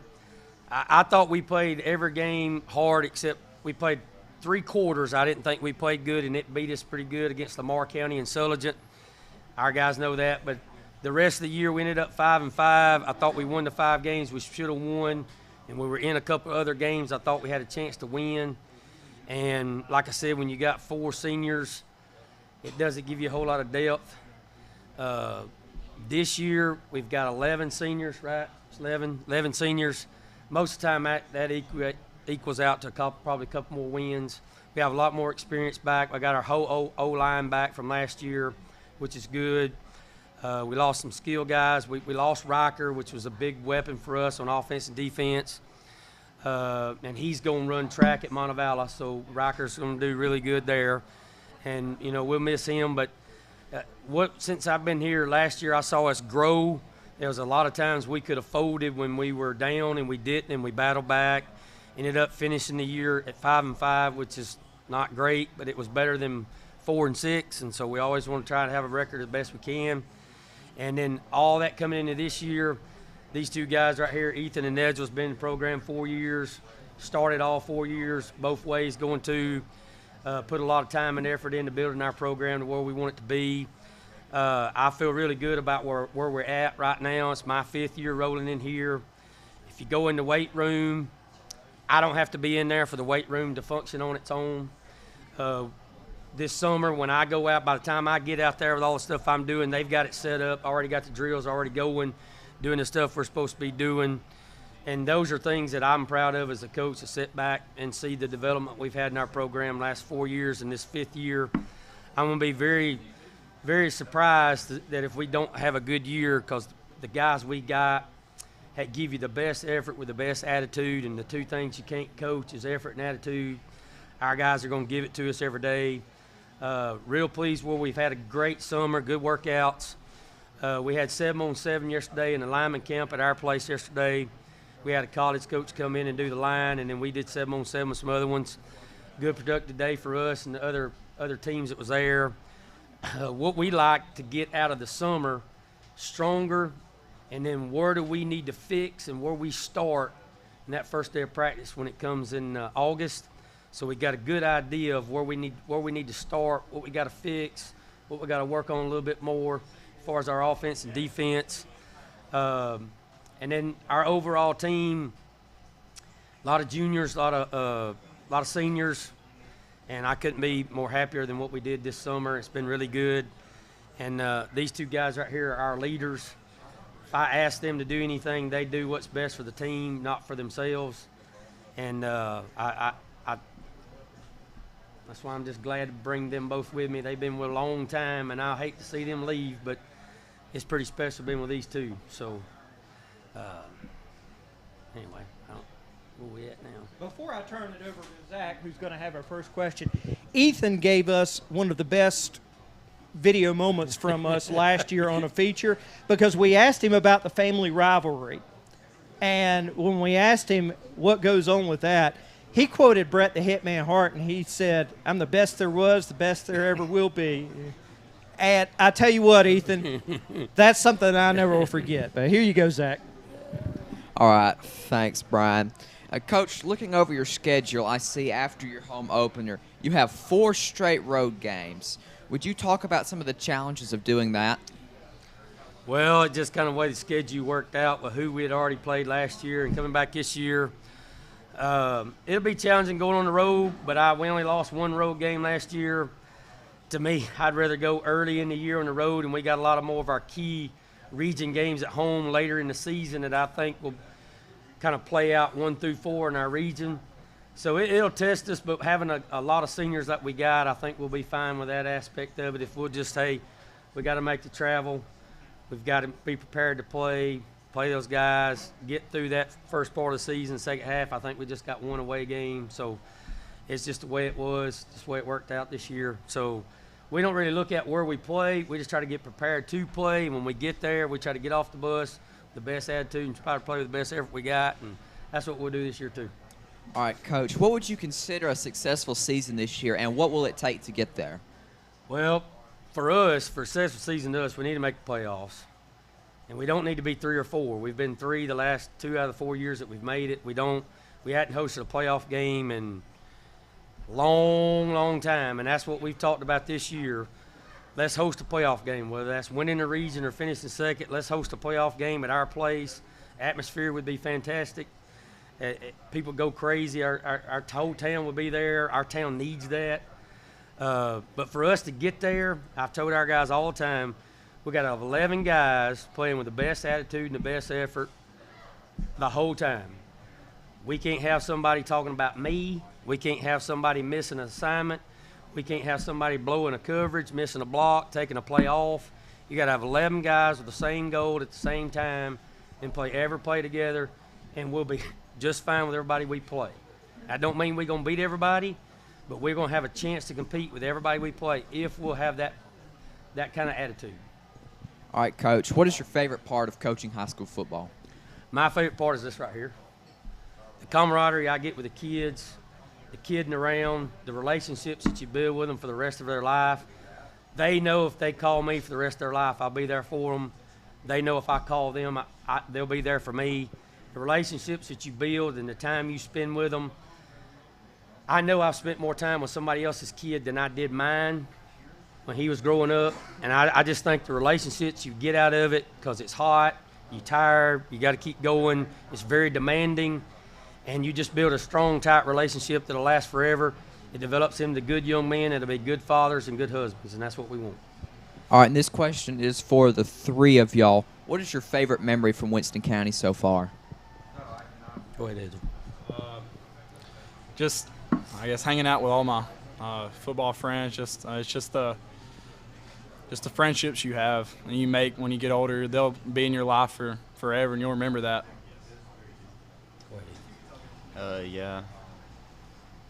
I thought we played every game hard except we played 3 quarters. I didn't think we played good, and it beat us pretty good against Lamar County and Sulligent. Our guys know that. But the rest of the year, we ended up 5-5. I thought we won the 5 games we should have won, and we were in a couple of other games I thought we had a chance to win. And like I said, when you got 4 seniors, it doesn't give you a whole lot of depth. This year, we've got 11 seniors, right? 11 seniors. Most of the time, that equals out to probably a couple more wins. We have a lot more experience back. I got our whole O-line back from last year, which is good. We lost some skill guys. We lost Riker, which was a big weapon for us on offense and defense. And he's going to run track at Montevallo, so Riker's going to do really good there. And, we'll miss him. But since I've been here last year, I saw us grow. There was a lot of times we could have folded when we were down, and we didn't, and we battled back. Ended up finishing the year at 5-5, which is not great, but it was better than 4-6, and so we always want to try to have a record as best we can. And then all that coming into this year, these 2 guys right here, Ethan and Edgel's been in the program 4 years, started all 4 years, both ways, going to put a lot of time and effort into building our program to where we want it to be. I feel really good about where we're at right now. It's my 5th year rolling in here. If you go in the weight room, I don't have to be in there for the weight room to function on its own. This summer, when I go out, by the time I get out there with all the stuff I'm doing, they've got it set up, already got the drills already going, doing the stuff we're supposed to be doing. And those are things that I'm proud of as a coach, to sit back and see the development we've had in our program last 4 years and this 5th year. I'm going to be very, very surprised that if we don't have a good year, because the guys we got give you the best effort with the best attitude, and the 2 things you can't coach is effort and attitude. Our guys are going to give it to us every day. Real pleased where we've had a great summer, good workouts. We had 7-on-7 yesterday in the lineman camp at our place yesterday. We had a college coach come in and do the line, and then we did 7-on-7 with some other ones. Good, productive day for us and the other teams that was there. What we like to get out of the summer, stronger, and then where do we need to fix and where we start in that first day of practice when it comes in August. So we got a good idea of where we need to start, what we got to fix, what we got to work on a little bit more as far as our offense and defense. And then our overall team, a lot of juniors, a lot of seniors, and I couldn't be more happier than what we did this summer. It's been really good. And these 2 guys right here are our leaders. If I ask them to do anything, they do what's best for the team, not for themselves. And that's why I'm just glad to bring them both with me. They've been with a long time, and I hate to see them leave, but it's pretty special being with these 2. So, anyway, where we at now? Before I turn it over to Zach, who's going to have our first question, Ethan gave us one of the best video moments from us last year on a feature, because we asked him about the family rivalry. And when we asked him what goes on with that, he quoted Bret the Hitman Hart, and he said, "I'm the best there was, the best there ever will be." And I tell you what, Ethan, that's something I never will forget. But here you go, Zach. All right. Thanks, Brian. Coach, looking over your schedule, I see after your home opener, you have 4 straight road games. Would you talk about some of the challenges of doing that? Well, it just kind of the way the schedule worked out with who we had already played last year and coming back this year. It'll be challenging going on the road, but we only lost one road game last year. To me, I'd rather go early in the year on the road, and we got a lot more of our key region games at home later in the season that I think will kind of play out 1 through 4 in our region. So it'll test us, but having a lot of seniors that we got, I think we'll be fine with that aspect of it. If we'll just, hey, we got to make the travel. We've got to be prepared to play those guys, get through that first part of the season, second half. I think we just got one away game. So it's just the way it was, just the way it worked out this year. So we don't really look at where we play. We just try to get prepared to play. And when we get there, we try to get off the bus, the best attitude, and try to play with the best effort we got. And that's what we'll do this year too. All right, Coach, what would you consider a successful season this year, and what will it take to get there? Well, for a successful season to us, we need to make the playoffs. And we don't need to be 3 or 4. We've been 3 the last 2 out of the 4 years that we've made it. We hadn't hosted a playoff game in a long time, and that's what we've talked about this year. Let's host a playoff game, whether that's winning the region or finishing second. Let's host a playoff game at our place. Atmosphere would be fantastic. People go crazy. Our whole town will be there. Our town needs that. But for us to get there, I've told our guys all the time, we got to have 11 guys playing with the best attitude and the best effort the whole time. We can't have somebody talking about me. We can't have somebody missing an assignment. We can't have somebody blowing a coverage, missing a block, taking a play off. You got to have 11 guys with the same goal at the same time and play every play together, and we'll be just fine with everybody we play. I don't mean we're going to beat everybody, but we're going to have a chance to compete with everybody we play if we'll have that kind of attitude. All right, Coach, what is your favorite part of coaching high school football? My favorite part is this right here. The camaraderie I get with the kids, the kidding around, the relationships that you build with them for the rest of their life. They know if they call me for the rest of their life, I'll be there for them. They know if I call them, they'll be there for me. The relationships that you build and the time you spend with them. I know I've spent more time with somebody else's kid than I did mine when he was growing up. And I just think the relationships you get out of it, because it's hot, you're tired, you got to keep going, it's very demanding, and you just build a strong, tight relationship that'll last forever. It develops them to good young men that'll be good fathers and good husbands, and that's what we want. All right, and this question is for the 3 of y'all. What is your favorite memory from Winston County so far? Go ahead, Ed. Just, I guess, hanging out with all my football friends. It's just the friendships you have and you make when you get older. They'll be in your life for forever, and you'll remember that. Yeah.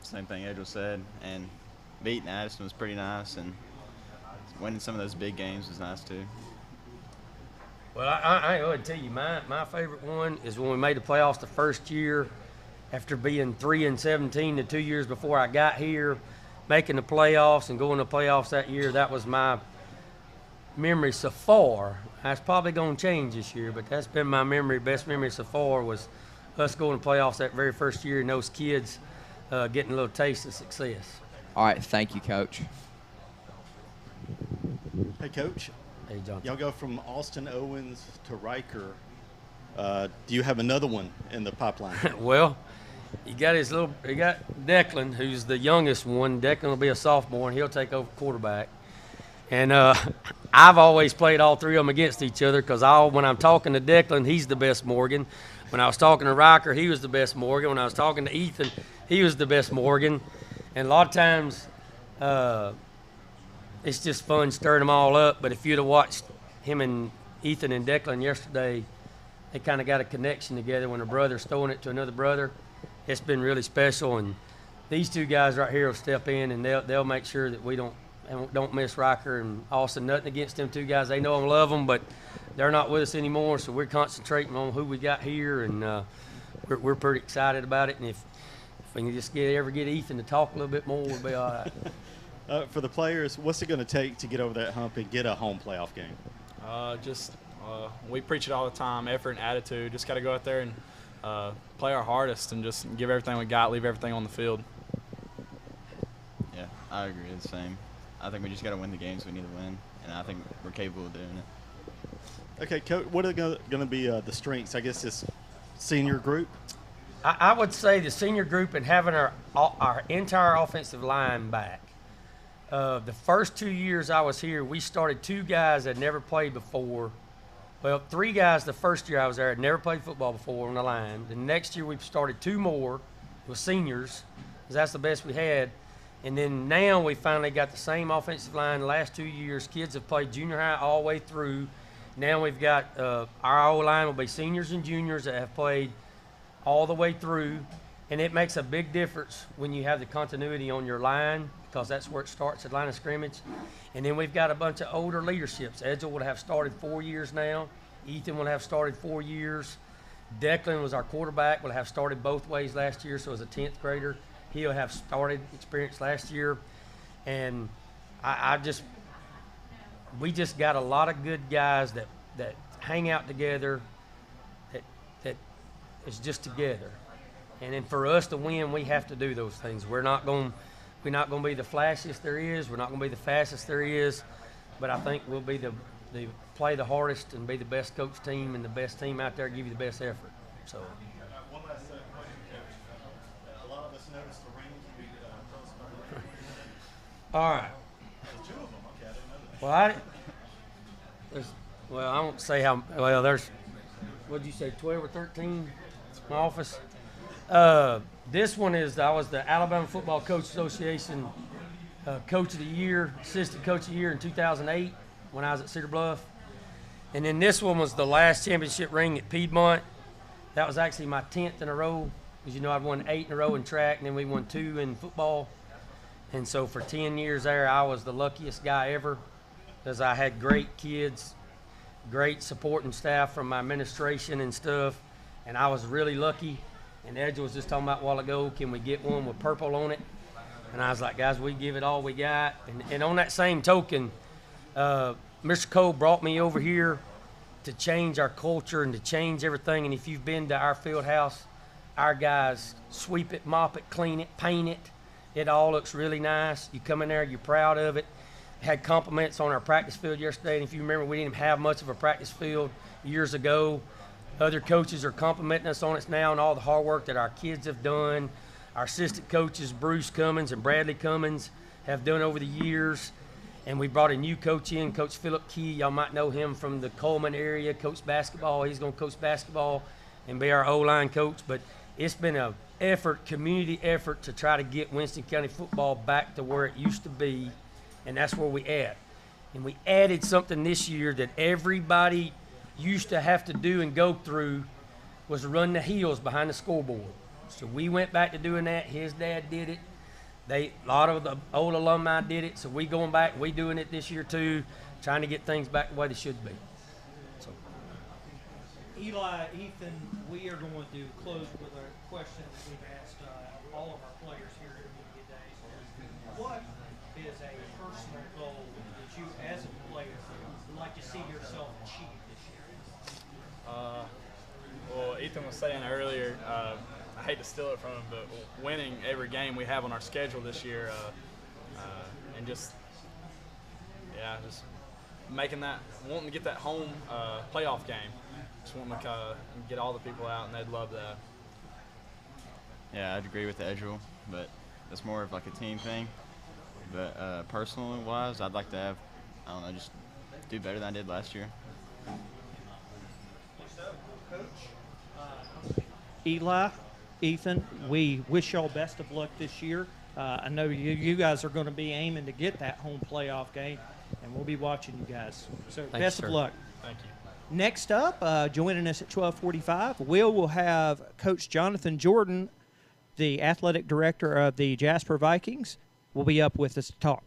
Same thing Edward said, and beating Addison was pretty nice, and winning some of those big games was nice too. Well, I ain't going to tell you, my favorite one is when we made the playoffs the first year after being 3-17 the 2 years before I got here, making the playoffs and going to playoffs that year. That was my memory so far. That's probably going to change this year, but that's been my best memory so far was us going to playoffs that very first year and those kids getting a little taste of success. All right, thank you, Coach. Hey, Coach. Hey, John. Y'all go from Austin Owens to Riker. Do you have another one in the pipeline? Well, you got Declan, who's the youngest one. Declan will be a sophomore, and he'll take over quarterback. And I've always played all 3 of them against each other because when I'm talking to Declan, he's the best Morgan. When I was talking to Riker, he was the best Morgan. When I was talking to Ethan, he was the best Morgan. And a lot of times it's just fun stirring them all up. But if you'd have watched him and Ethan and Declan yesterday, they kind of got a connection together when a brother's throwing it to another brother. It's been really special. And these 2 guys right here will step in, and they'll make sure that we don't miss Riker and Austin. Nothing against them 2 guys. They know them, love them, but they're not with us anymore, so we're concentrating on who we got here, and we're pretty excited about it. And if we can just ever get Ethan to talk a little bit more, we'll be all right. For the players, what's it going to take to get over that hump and get a home playoff game? We preach it all the time, effort and attitude. Just got to go out there and play our hardest and just give everything we got, leave everything on the field. Yeah, I agree. It's the same. I think we just got to win the games we need to win, and I think we're capable of doing it. Okay, Coach, what are going to be the strengths? I guess this senior group. I would say the senior group and having our entire offensive line back. The first 2 years I was here, we started 2 guys that never played before. Well, 3 guys the first year I was there had never played football before on the line. The next year we started 2 more with seniors, because that's the best we had. And then now we finally got the same offensive line the last 2 years. Kids have played junior high all the way through. Now we've got our O-line will be seniors and juniors that have played all the way through. And it makes a big difference when you have the continuity on your line, because that's where it starts at line of scrimmage. And then we've got a bunch of older leaderships. Edgel will have started 4 years now. Ethan will have started 4 years. Declan was our quarterback, will have started both ways last year, so as a 10th grader. He'll have started experience last year. And we just got a lot of good guys that hang out together, that is just together. And then for us to win, we have to do those things. We're not going to be the flashiest there is. We're not going to be the fastest there is. But I think we'll be play the hardest and be the best coach team and the best team out there, give you the best effort. So. One last question, Coach. A lot of us noticed the ring. Can you tell us about All right. There's 2 of them. Okay, I didn't know that. I won't say how. Well, there's. What did you say? 12 or 13 in my office. This one is I was the Alabama Football Coach Association Coach of the Year, Assistant Coach of the Year in 2008 when I was at Cedar Bluff. And then this one was the last championship ring at Piedmont. That was actually my 10th in a row, because I'd won 8 in a row in track, and then we won 2 in football. And so for 10 years there, I was the luckiest guy ever, because I had great kids, great supporting staff from my administration and stuff, and I was really lucky. And Edge was just talking about a while ago, can we get one with purple on it? And I was like, guys, we give it all we got. And on that same token, Mr. Cole brought me over here to change our culture and to change everything. And if you've been to our field house, our guys sweep it, mop it, clean it, paint it. It all looks really nice. You come in there, you're proud of it. Had compliments on our practice field yesterday. And if you remember, we didn't have much of a practice field years ago. Other coaches are complimenting us on it now and all the hard work that our kids have done. Our assistant coaches, Bruce Cummins and Bradley Cummins, have done over the years. And we brought a new coach in, Coach Philip Key. Y'all might know him from the Coleman area, coach basketball. He's going to coach basketball and be our O-line coach. But it's been a community effort to try to get Winston County football back to where it used to be, and that's where we at. And we added something this year that everybody used to have to do and go through, was run the heels behind the scoreboard. So we went back to doing that. His dad did it. A lot of the old alumni did it. So we going back, we doing it this year too, trying to get things back the way they should be. So. Eli, Ethan, we are going to close with a question that we've asked all of our players here at Media Days. What is a personal goal that you, as a player, would like to see yourself achieve this year? Well, Ethan was saying earlier, I hate to steal it from him, but winning every game we have on our schedule this year, and just making that, wanting to get that home playoff game. Just wanting to get all the people out, and they'd love that. Yeah, I'd agree with the Edgel, but it's more of like a team thing. But personally-wise, I'd like to have, I don't know, just do better than I did last year. Eli, Ethan, we wish y'all best of luck this year. I know you guys are going to be aiming to get that home playoff game, and we'll be watching you guys. So best of luck. Thank you. Next up, joining us at 12:45, we'll have Coach Jonathan Jordan, the athletic director of the Jasper Vikings, will be up with us to talk.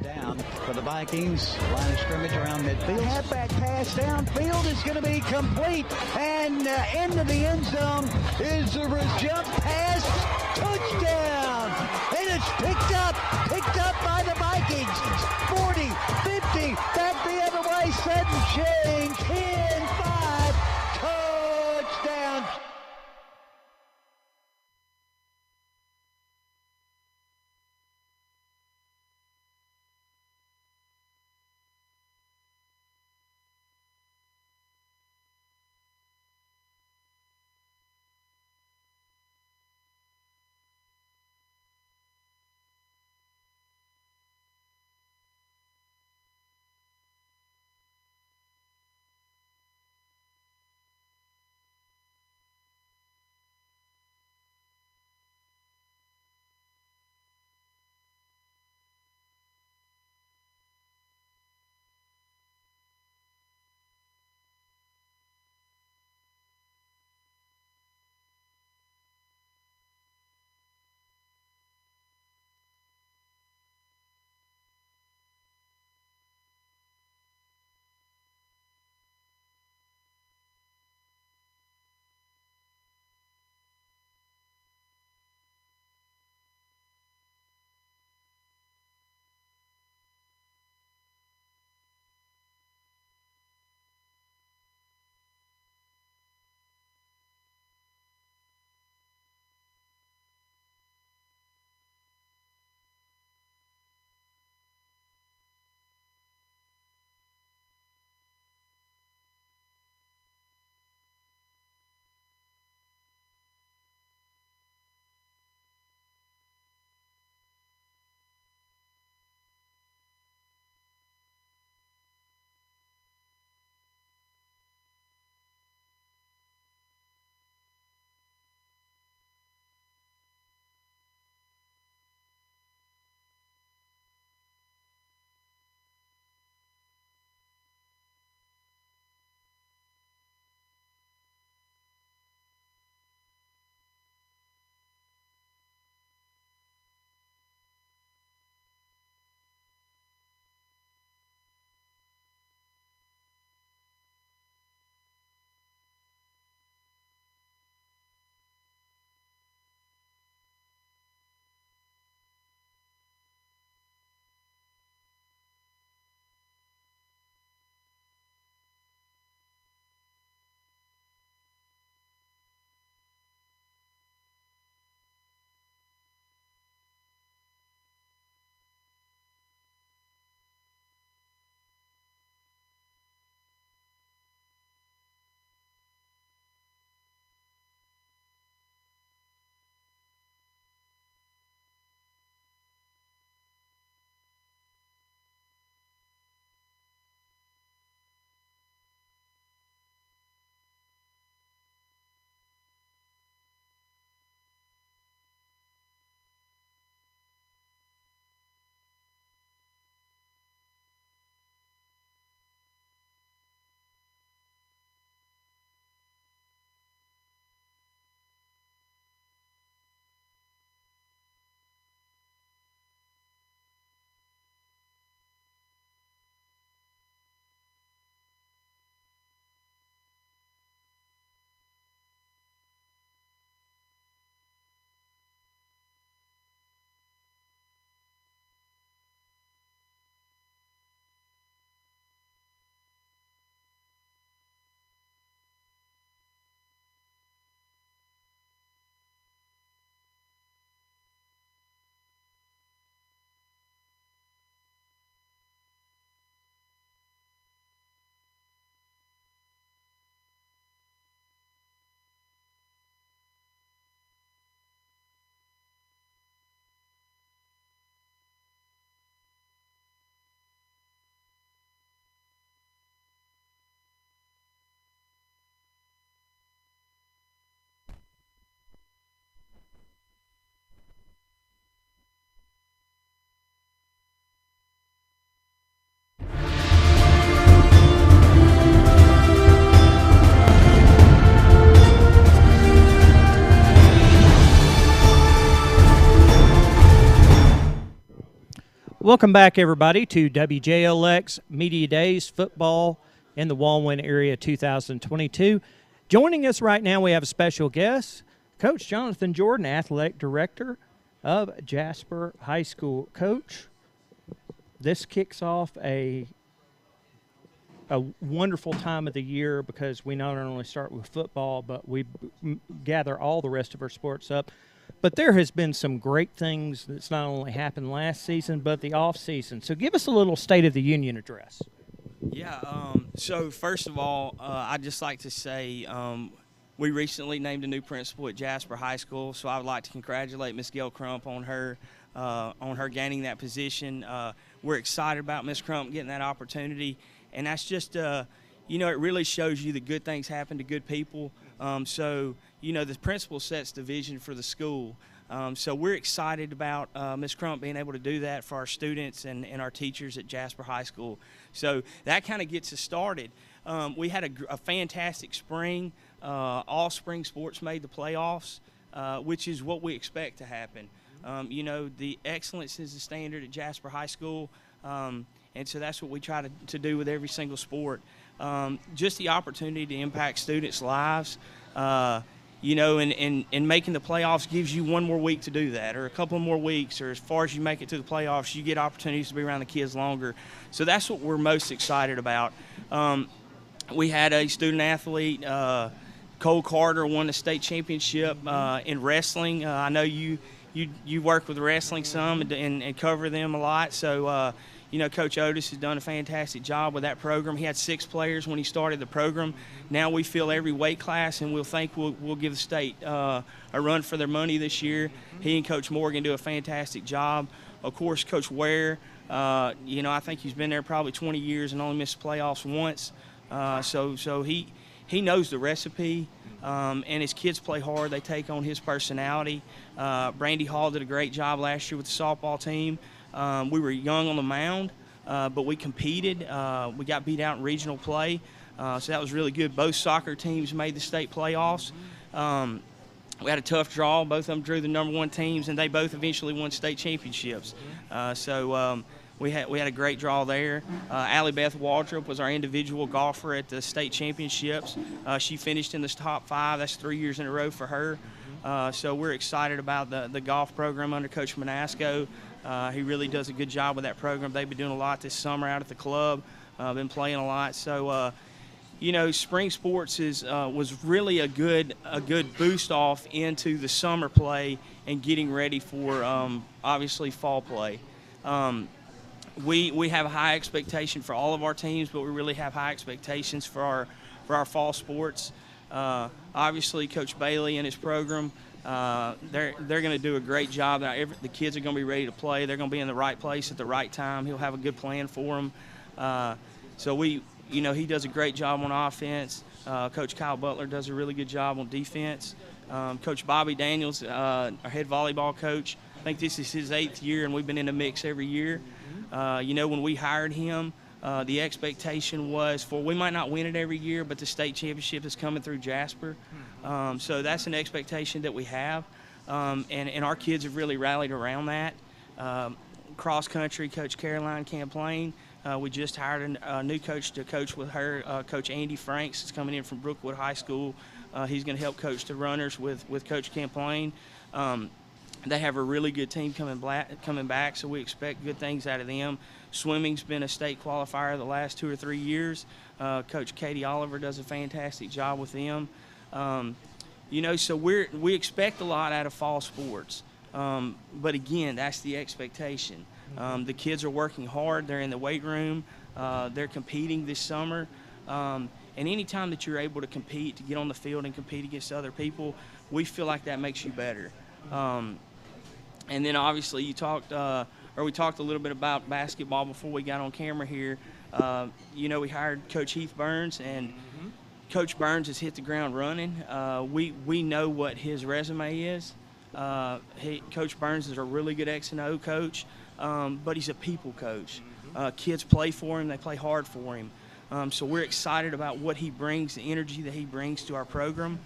Down for the Vikings. Line of scrimmage around midfield. Halfback pass downfield is going to be complete. And into the end zone is a jump pass. Touchdown. And it's picked up by the Vikings. 40, 50, back the other way. Sudden change. 10-5. Touchdown. Welcome back, everybody, to WJLX Media Days Football in the Walwyn area 2022. Joining us right now, we have a special guest, Coach Jonathan Jordan, Athletic Director of Jasper High School. Coach, this kicks off a wonderful time of the year because we not only start with football, but we gather all the rest of our sports up. But there has been some great things that's not only happened last season, but the off season. So give us a little State of the Union address. Yeah, so first of all, I'd just like to say we recently named a new principal at Jasper High School, so I would like to congratulate Ms. Gail Crump on her gaining that position. We're excited about Ms. Crump getting that opportunity, and that's just, it really shows you that good things happen to good people. So, the principal sets the vision for the school. So we're excited about Ms. Crump being able to do that for our students and our teachers at Jasper High School. So that kind of gets us started. We had a fantastic spring. All spring sports made the playoffs, which is what we expect to happen. The excellence is the standard at Jasper High School, and so that's what we try to do with every single sport. Just the opportunity to impact students' lives, and making the playoffs gives you one more week to do that, or a couple more weeks, or as far as you make it to the playoffs, you get opportunities to be around the kids longer. So that's what we're most excited about. We had a student athlete, Cole Carter, won the state championship in wrestling. I know you work with wrestling some and cover them a lot, so Coach Otis has done a fantastic job with that program. He had 6 players when he started the program. Now we fill every weight class, and we'll give the state a run for their money this year. He and Coach Morgan do a fantastic job. Of course, Coach Ware, I think he's been there probably 20 years and only missed the playoffs once. So he knows the recipe, and his kids play hard. They take on his personality. Brandy Hall did a great job last year with the softball team. We were young on the mound, but we competed. We got beat out in regional play, so that was really good. Both soccer teams made the state playoffs. We had a tough draw. Both of them drew the #1 teams, and they both eventually won state championships. We had a great draw there. Allie Beth Waldrop was our individual golfer at the state championships. She finished in the top 5. That's 3 years in a row for her. So we're excited about the golf program under Coach Manasco. He really does a good job with that program. They've been doing a lot this summer out at the club, been playing a lot. So, spring sports was really a good boost off into the summer play and getting ready for obviously fall play. We have a high expectation for all of our teams, but we really have high expectations for our fall sports. Obviously, Coach Bailey and his program, they're going to do a great job. The kids are going to be ready to play. They're going to be in the right place at the right time. He'll have a good plan for them. So he does a great job on offense. Coach Kyle Butler does a really good job on defense. Coach Bobby Daniels, our head volleyball coach, I think this is his 8th year, and we've been in the mix every year. When we hired him, the expectation was we might not win it every year, but the state championship is coming through Jasper. So that's an expectation that we have. And our kids have really rallied around that. Cross country, Coach Caroline Camplain. We just hired a new coach to coach with her, Coach Andy Franks is coming in from Brookwood High School. He's going to help coach the runners with Coach Camplain. They have a really good team coming back, so we expect good things out of them. Swimming's been a state qualifier the last 2 or 3 years. Coach Katie Oliver does a fantastic job with them. So we expect a lot out of fall sports. But again, that's the expectation. The kids are working hard. They're in the weight room. They're competing this summer. And any time that you're able to compete, to get on the field and compete against other people, we feel like that makes you better. And then obviously we talked a little bit about basketball before we got on camera here. We hired Coach Heath Burns, and Coach Burns has hit the ground running. We know what his resume is. Coach Burns is a really good X and O coach, but he's a people coach. Kids play for him. They play hard for him. So we're excited about what he brings, the energy that he brings to our program.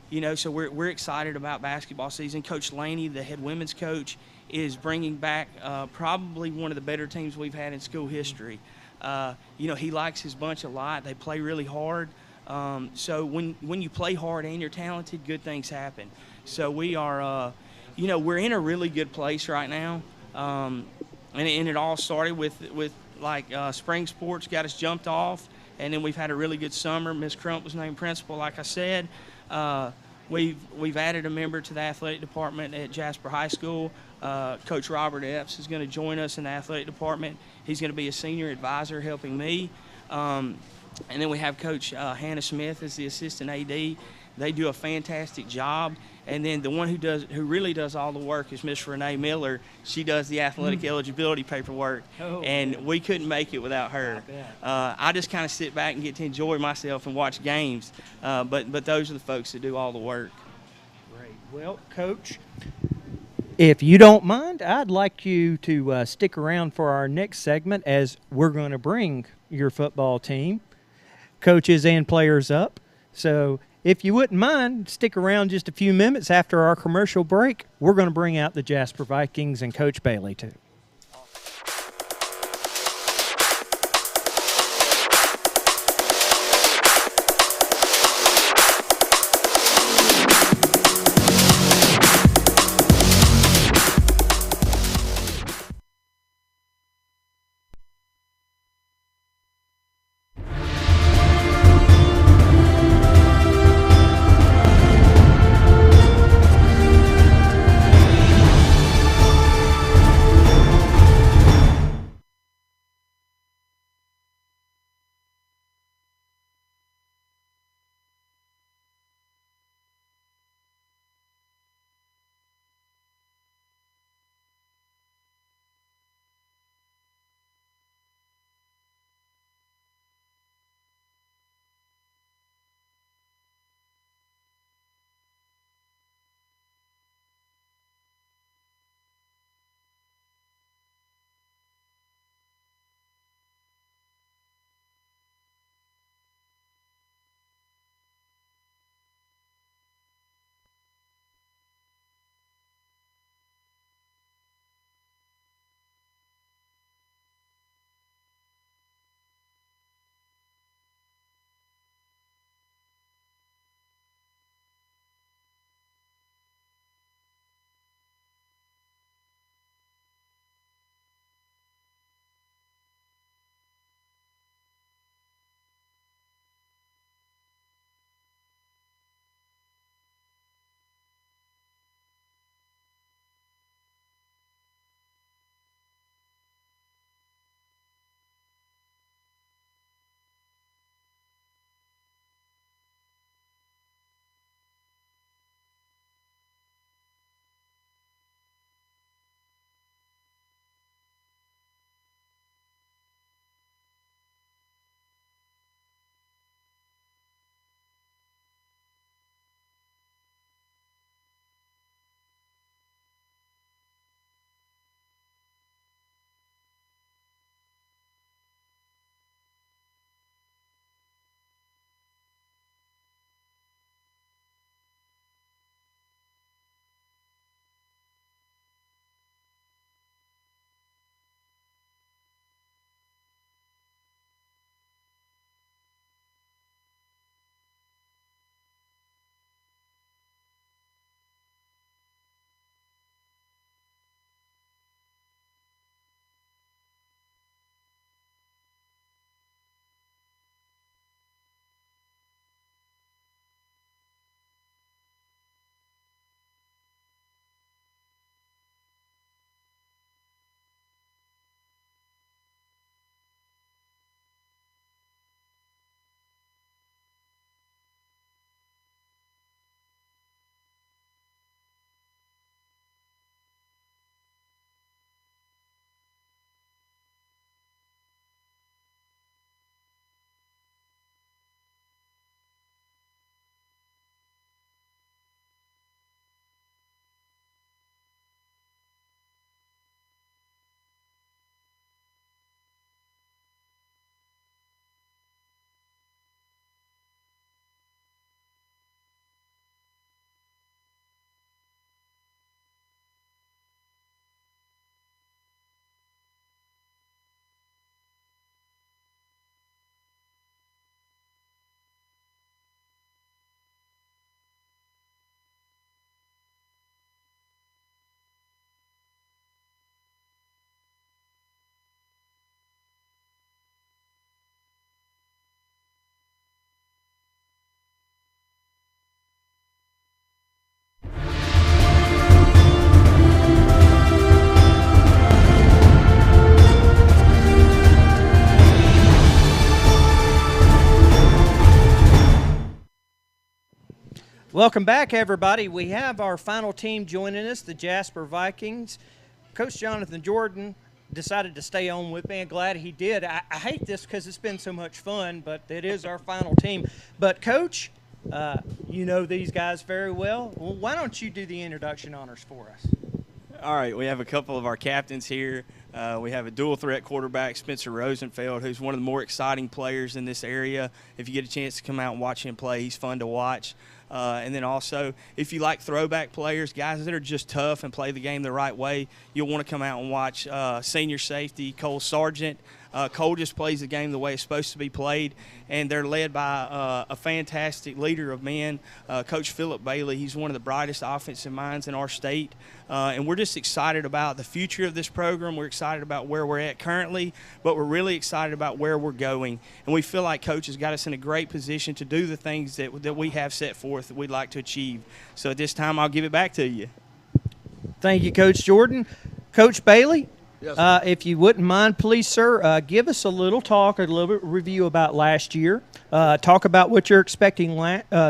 So we're excited about basketball season. Coach Laney, the head women's coach, is bringing back probably one of the better teams we've had in school history. He likes his bunch a lot. They play really hard. So when you play hard and you're talented, good things happen. So we are, we're in a really good place right now. And it all started with spring sports got us jumped off, and then we've had a really good summer. Ms. Crump was named principal, like I said. We've added a member to the athletic department at Jasper High School. Coach Robert Epps is going to join us in the athletic department. He's going to be a senior advisor helping me. And then we have Coach Hannah Smith as the assistant AD. They do a fantastic job. And then the one who really does all the work is Miss Renee Miller. She does the athletic eligibility paperwork, and we couldn't make it without her. I just kind of sit back and get to enjoy myself and watch games. But those are the folks that do all the work. Great. Well, Coach, if you don't mind, I'd like you to stick around for our next segment, as we're going to bring your football team, coaches and players, up. So if you wouldn't mind, stick around just a few minutes after our commercial break. We're going to bring out the Jasper Vikings and Coach Bailey, too. Welcome back, everybody. We have our final team joining us, the Jasper Vikings. Coach Jonathan Jordan decided to stay on with me. I'm glad he did. I hate this because it's been so much fun, but it is our final team. But, Coach, you know these guys very well. Well, why don't you do the introduction honors for us? All right, we have a couple of our captains here. We have a dual-threat quarterback, Spencer Rosenfeld, who's one of the more exciting players in this area. If you get a chance to come out and watch him play, he's fun to watch. And then also, if you like throwback players, guys that are just tough and play the game the right way, you'll want to come out and watch senior safety Cole Sargent. Cole just plays the game the way it's supposed to be played, and they're led by a fantastic leader of men, Coach Philip Bailey. He's one of the brightest offensive minds in our state, and we're just excited about the future of this program. We're excited about where we're at currently, but we're really excited about where we're going, and we feel like Coach has got us in a great position to do the things that we have set forth that we'd like to achieve. So at this time, I'll give it back to you. Thank you, Coach Jordan. Coach Bailey? Yes, if you wouldn't mind, please, sir, give us a little bit review about last year. Talk about what you're expecting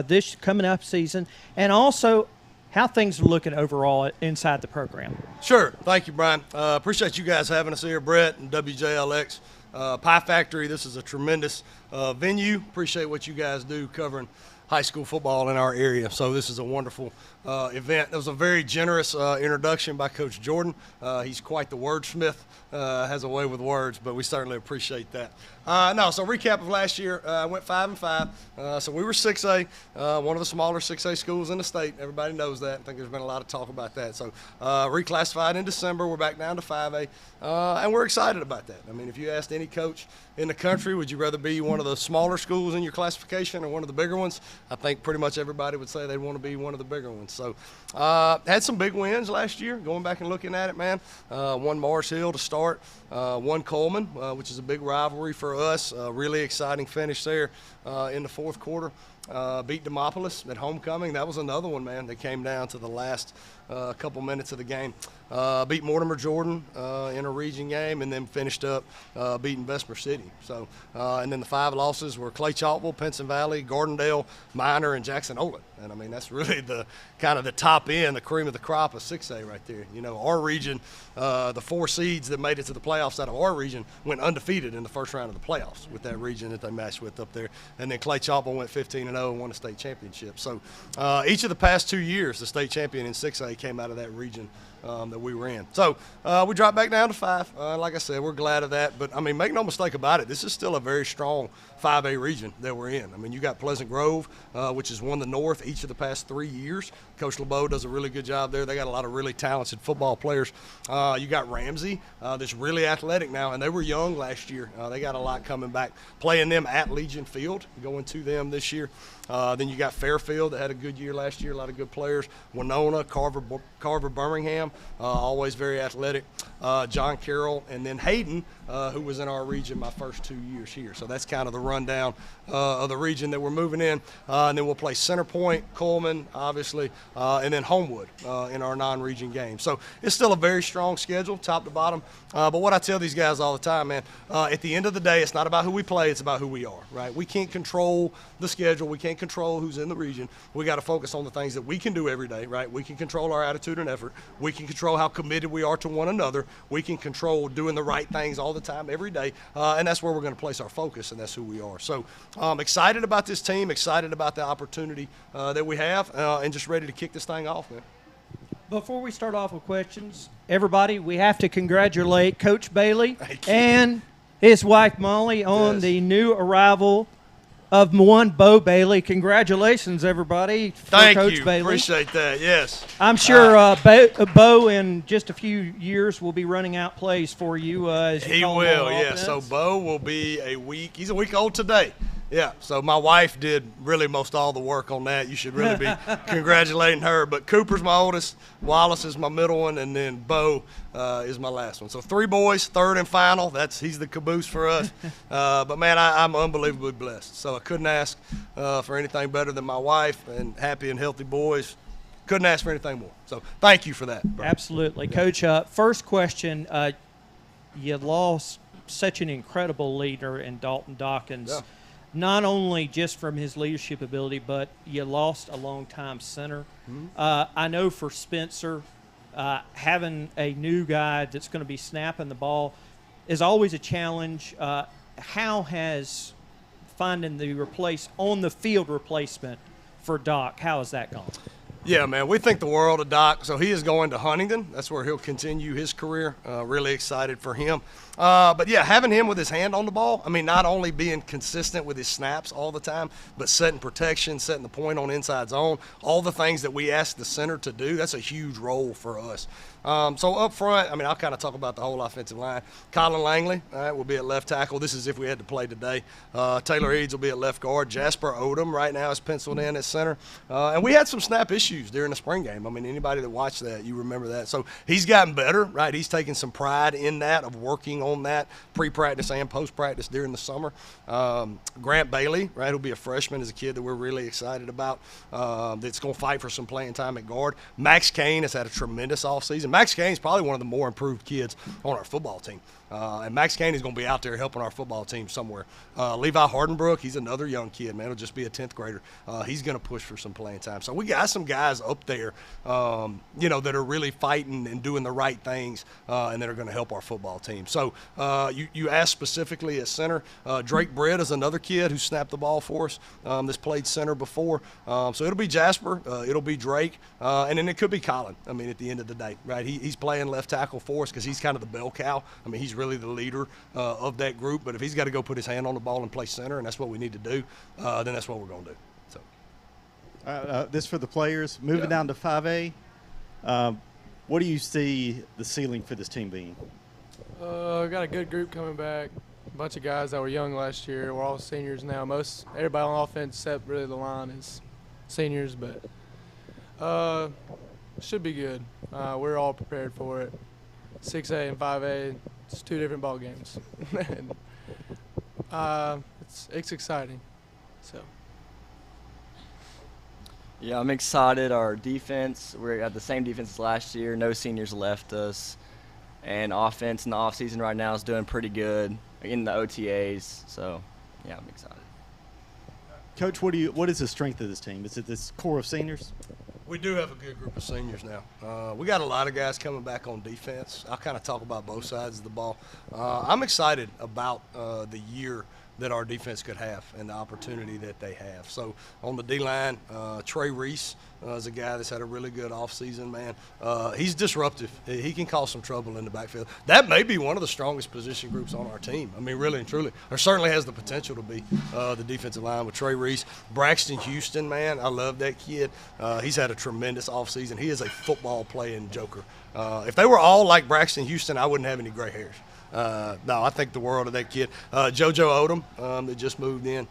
this coming up season, and also how things are looking overall inside the program. Sure. Thank you, Brian. Appreciate you guys having us here, Brett and WJLX. Pie Factory, this is a tremendous venue. Appreciate what you guys do covering high school football in our area. So this is a wonderful event. It was a very generous introduction by Coach Jordan. He's quite the wordsmith, has a way with words, but we certainly appreciate that. So recap of last year, I went 5-5. So we were 6A, one of the smaller 6A schools in the state. Everybody knows that. I think there's been a lot of talk about that. So reclassified in December. We're back down to 5A, and we're excited about that. I mean, if you asked any coach in the country, would you rather be one of the smaller schools in your classification or one of the bigger ones? I think pretty much everybody would say they'd want to be one of the bigger ones. So had some big wins last year, going back and looking at it, man. Won Mars Hill to start, won Coleman, which is a big rivalry for us. Really exciting finish there in the fourth quarter. Beat Demopolis at homecoming. That was another one, man, that came down to the last couple minutes of the game. Beat Mortimer Jordan in a region game, and then finished up beating Vesper City. So, and then the 5 losses were Clay Chalkville, Pinson Valley, Gardendale, Minor, and Jackson Olin. And I mean, that's really the kind of the top end, the cream of the crop of 6A right there. You know, our region, the 4 seeds that made it to the playoffs out of our region went undefeated in the first round of the playoffs with that region that they matched with up there. And then Clay Chalkville went 15-0 and won a state championship. So each of the past 2 years, the state champion in 6A came out of that region that we were in. So we dropped back down to 5. Like I said, we're glad of that. But, I mean, make no mistake about it, this is still a very strong 5A region that we're in. I mean, you got Pleasant Grove, which has won the North each of the past 3 years. Coach LeBeau does a really good job there. They got a lot of really talented football players. You got Ramsey, that's really athletic now, and they were young last year. They got a lot coming back. Playing them at Legion Field, going to them this year. Then you got Fairfield that had a good year last year, a lot of good players. Winona, Carver Birmingham, always very athletic. John Carroll, and then Hayden, who was in our region my first 2 years here. So that's kind of the rundown of the region that we're moving in. And then we'll play Centerpoint, Coleman, obviously, and then Homewood in our non-region games. So it's still a very strong schedule, top to bottom. But what I tell these guys all the time, man, at the end of the day, it's not about who we play, it's about who we are, right? We can't control the schedule. We can't control who's in the region. We got to focus on the things that we can do every day, right? We can control our attitude and effort. We can control how committed we are to one another. We can control doing the right things all the time, every day, and that's where we're going to place our focus, and that's who we are. So excited about this team, excited about the opportunity that we have, and just ready to kick this thing off, man. Before we start off with questions, everybody, we have to congratulate Coach Bailey and his wife Molly on the new arrival of one Bo Bailey. Congratulations, everybody, for Coach Bailey. Appreciate that, yes. I'm sure Bo in just a few years will be running out plays for you. As you he will, yeah. So Bo will be he's a week old today. Yeah, so my wife did really most all the work on that. You should really be congratulating her. But Cooper's my oldest, Wallace is my middle one, and then Bo is my last one. So 3 boys, third and final. He's the caboose for us. But, man, I'm unbelievably blessed. So I couldn't ask for anything better than my wife and happy and healthy boys. Couldn't ask for anything more. So thank you for that, bro. Absolutely. Yeah. Coach, first question, you lost such an incredible leader in Dalton Dawkins. Yeah. not only just from his leadership ability, but you lost a long-time center. I know for Spencer, having a new guy that's going to be snapping the ball is always a challenge. How has finding the on-the-field replacement for Doc, how has that gone? Yeah, man, we think the world of Doc. So he is going to Huntington. That's where he'll continue his career. Really excited for him. But, yeah, having him with his hand on the ball, I mean, not only being consistent with his snaps all the time, but setting protection, setting the point on inside zone, all the things that we ask the center to do, that's a huge role for us. So up front, I mean, I'll kind of talk about the whole offensive line. Colin Langley, all right, will be at left tackle. This is if we had to play today. Taylor Eads will be at left guard. Jasper Odom right now is penciled in at center. And we had some snap issues during the spring game. I mean, anybody that watched that, you remember that. So he's gotten better, right? He's taken some pride in that, of working on that pre-practice and post-practice during the summer. Grant Bailey, right, who'll be a freshman, is a kid that we're really excited about, that's going to fight for some playing time at guard. Max Kane has had a tremendous offseason. Max Kane's probably one of the more improved kids on our football team. And Max Kane is going to be out there helping our football team somewhere. Levi Hardenbrook, he's another young kid, man. He'll just be a 10th grader. He's going to push for some playing time. So we got some guys up there, that are really fighting and doing the right things and that are going to help our football team. So you asked specifically at center. Drake Britt is another kid who snapped the ball for us that's played center before. So it'll be Jasper. It'll be Drake. And then it could be Colin, I mean, at the end of the day, right? He's playing left tackle for us because he's kind of the bell cow. I mean, he's really the leader of that group. But if he's got to go put his hand on the ball and play center, and that's what we need to do, then that's what we're going to do. So, this for the players. Moving down to 5A, what do you see the ceiling for this team being? Got a good group coming back. A bunch of guys that were young last year. We're all seniors now. Everybody on offense except really the line is seniors, but should be good. We're all prepared for it. 6A and 5A, it's two different ball games. And, it's exciting. So. Yeah, I'm excited. Our defense, we're at the same defense as last year. No seniors left us. And offense in the offseason right now is doing pretty good in the OTAs. So, yeah, I'm excited. Coach, what is the strength of this team? Is it this core of seniors? We do have a good group of seniors now. We got a lot of guys coming back on defense. I'll kind of talk about both sides of the ball. I'm excited about the year that our defense could have and the opportunity that they have. So on the D-line, Trey Reese is a guy that's had a really good offseason, man. He's disruptive. He can cause some trouble in the backfield. That may be one of the strongest position groups on our team. I mean, really and truly. Or certainly has the potential to be the defensive line with Trey Reese. Braxton Houston, man, I love that kid. He's had a tremendous offseason. He is a football-playing joker. If they were all like Braxton Houston, I wouldn't have any gray hairs. No, I think the world of that kid. JoJo Odom, that just moved in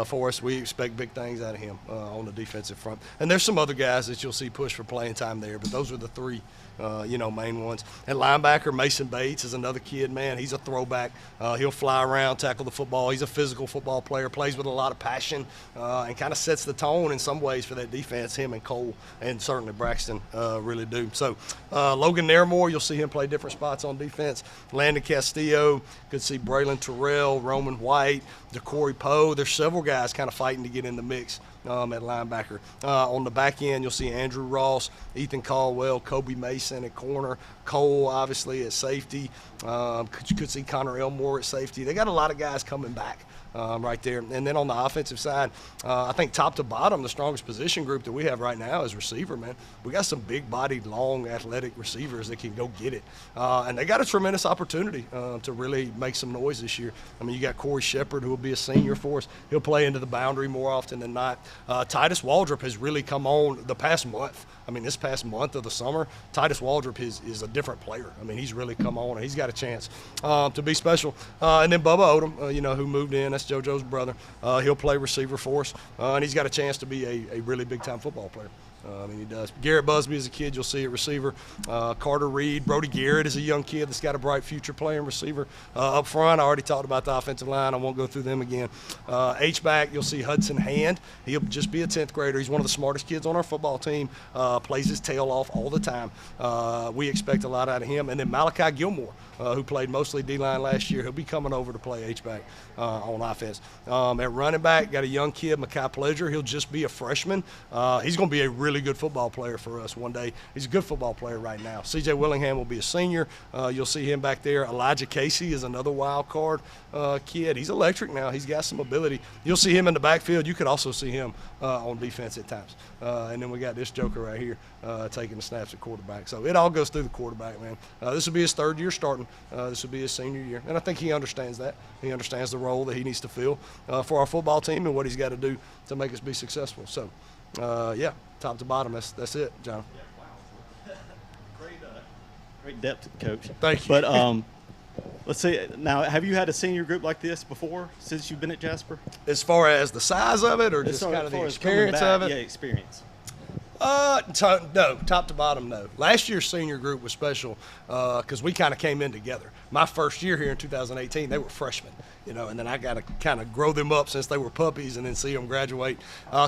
for us. We expect big things out of him on the defensive front. And there's some other guys that you'll see push for playing time there, but those are the three, main ones. And linebacker Mason Bates is another kid, man. He's a throwback. He'll fly around, tackle the football. He's a physical football player, plays with a lot of passion, and kind of sets the tone in some ways for that defense. Him and Cole and certainly Braxton really do. So Logan Nairmore, you'll see him play different spots on defense. Landon Castillo, could see Braylon Terrell, Roman White, DeCorey Poe. There's several guys kind of fighting to get in the mix at linebacker. On the back end, you'll see Andrew Ross, Ethan Caldwell, Kobe Mason at corner, Cole obviously at safety. Could see Connor Elmore at safety. They got a lot of guys coming back. Right there. And then on the offensive side, I think top to bottom, the strongest position group that we have right now is receiver, man. We got some big-bodied, long, athletic receivers that can go get it. And they got a tremendous opportunity to really make some noise this year. I mean, you got Corey Shepard, who will be a senior for us. He'll play into the boundary more often than not. Titus Waldrop has really come on the past month. I mean, this past month of the summer, Titus Waldrop is a different player. I mean, he's really come on, and he's got a chance to be special. And then Bubba Odom, who moved in. That's JoJo's brother. He'll play receiver for us, and he's got a chance to be a really big-time football player. I mean, he does. Garrett Busby is a kid you'll see at receiver. Carter Reed. Brody Garrett is a young kid that's got a bright future playing receiver. Up front, I already talked about the offensive line. I won't go through them again. H-back, you'll see Hudson Hand. He'll just be a 10th grader. He's one of the smartest kids on our football team. Plays his tail off all the time. We expect a lot out of him. And then Malachi Gilmore. who played mostly D-line last year. He'll be coming over to play H-back on offense. At running back, got a young kid, Malachi Pleasure. He'll just be a freshman. He's going to be a really good football player for us one day. He's a good football player right now. C.J. Willingham will be a senior. You'll see him back there. Elijah Casey is another wild card kid. He's electric now. He's got some ability. You'll see him in the backfield. You could also see him on defense at times. And then we got this joker right here taking the snaps at quarterback. So it all goes through the quarterback, man. This will be his third year starting. This will be his senior year. And I think he understands that. He understands the role that he needs to fill for our football team and what he's got to do to make us be successful. So, yeah, top to bottom, that's it, John. Yeah, wow. Great depth, Coach. Thank you. But let's see. Now, have you had a senior group like this before since you've been at Jasper? As far as the size of it or just kind of the experience of it? Yeah, experience. No, top to bottom, no. Last year's senior group was special because we kind of came in together. My first year here in 2018, they were freshmen, and then I got to kind of grow them up since they were puppies and then see them graduate.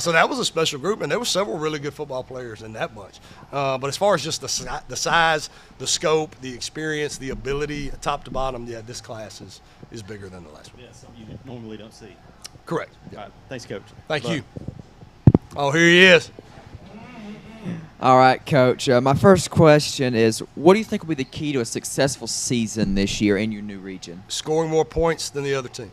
So that was a special group, and there were several really good football players in that bunch. But as far as just the size, the scope, the experience, the ability, top to bottom, yeah, this class is bigger than the last one. Yeah, something you normally don't see. Correct. All right. Thanks, Coach. Thank you. Oh, here he is. All right, Coach. My first question is, what do you think will be the key to a successful season this year in your new region? Scoring more points than the other team.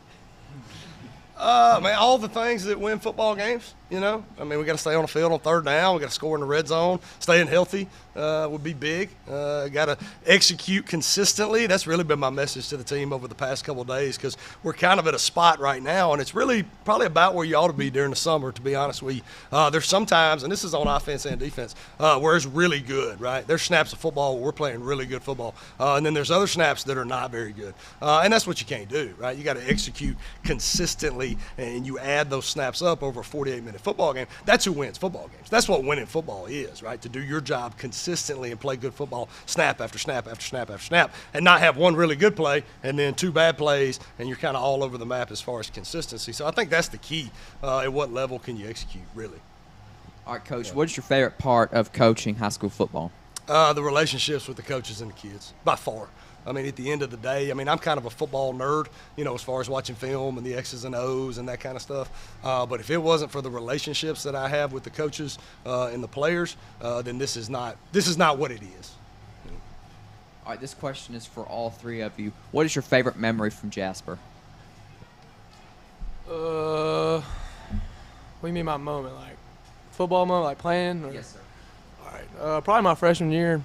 Man, all the things that win football games, we got to stay on the field on third down. We got to score in the red zone. Staying healthy would be big. Got to execute consistently. That's really been my message to the team over the past couple of days because we're kind of at a spot right now, and it's really probably about where you ought to be during the summer, to be honest with you. There's sometimes, and this is on offense and defense, where it's really good, right? There's snaps of football where we're playing really good football, and then there's other snaps that are not very good. And that's what you can't do, right? You got to execute consistently, and you add those snaps up over a 48-minute football game. That's who wins football games. That's what winning football is, right? To do your job consistently and play good football snap after snap after snap after snap and not have one really good play and then two bad plays and you're kind of all over the map as far as consistency. So I think that's the key. At what level can you execute, really? All right, Coach, what is your favorite part of coaching high school football? The relationships with the coaches and the kids, by far. At the end of the day, I'm kind of a football nerd, as far as watching film and the X's and O's and that kind of stuff. But if it wasn't for the relationships that I have with the coaches and the players, then this is not what it is. All right, this question is for all three of you. What is your favorite memory from Jasper? What do you mean by moment? Like football moment, like playing? Or? Yes, sir. All right. Probably my freshman year.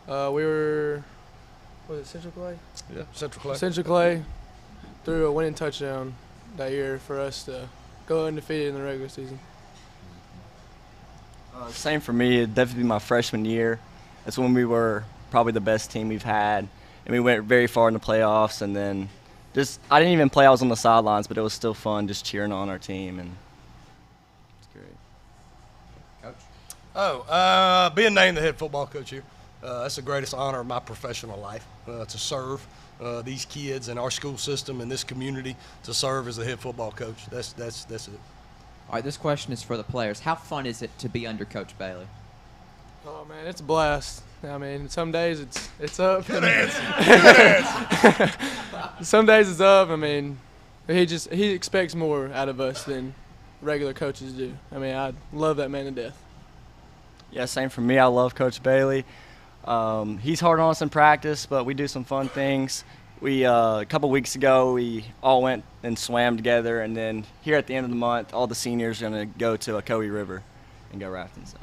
We were. Was it Central Clay? Yeah, Central Clay. Central Clay threw a winning touchdown that year for us to go undefeated in the regular season. Same for me. It'd definitely be my freshman year. That's when we were probably the best team we've had. And we went very far in the playoffs. And then I didn't even play. I was on the sidelines, but it was still fun just cheering on our team. And it's great. Coach? Being named the head football coach here. That's the greatest honor of my professional life, to serve these kids in our school system and this community, to serve as the head football coach. That's it. All right, this question is for the players. How fun is it to be under Coach Bailey? Oh, man, it's a blast. Some days it's up. Good answer. Some days it's up. He expects more out of us than regular coaches do. I love that man to death. Yeah, same for me. I love Coach Bailey. He's hard on us in practice, but we do some fun things. A couple weeks ago, we all went and swam together, and then here at the end of the month, all the seniors are going to go to Ocoee River and go rafting. So.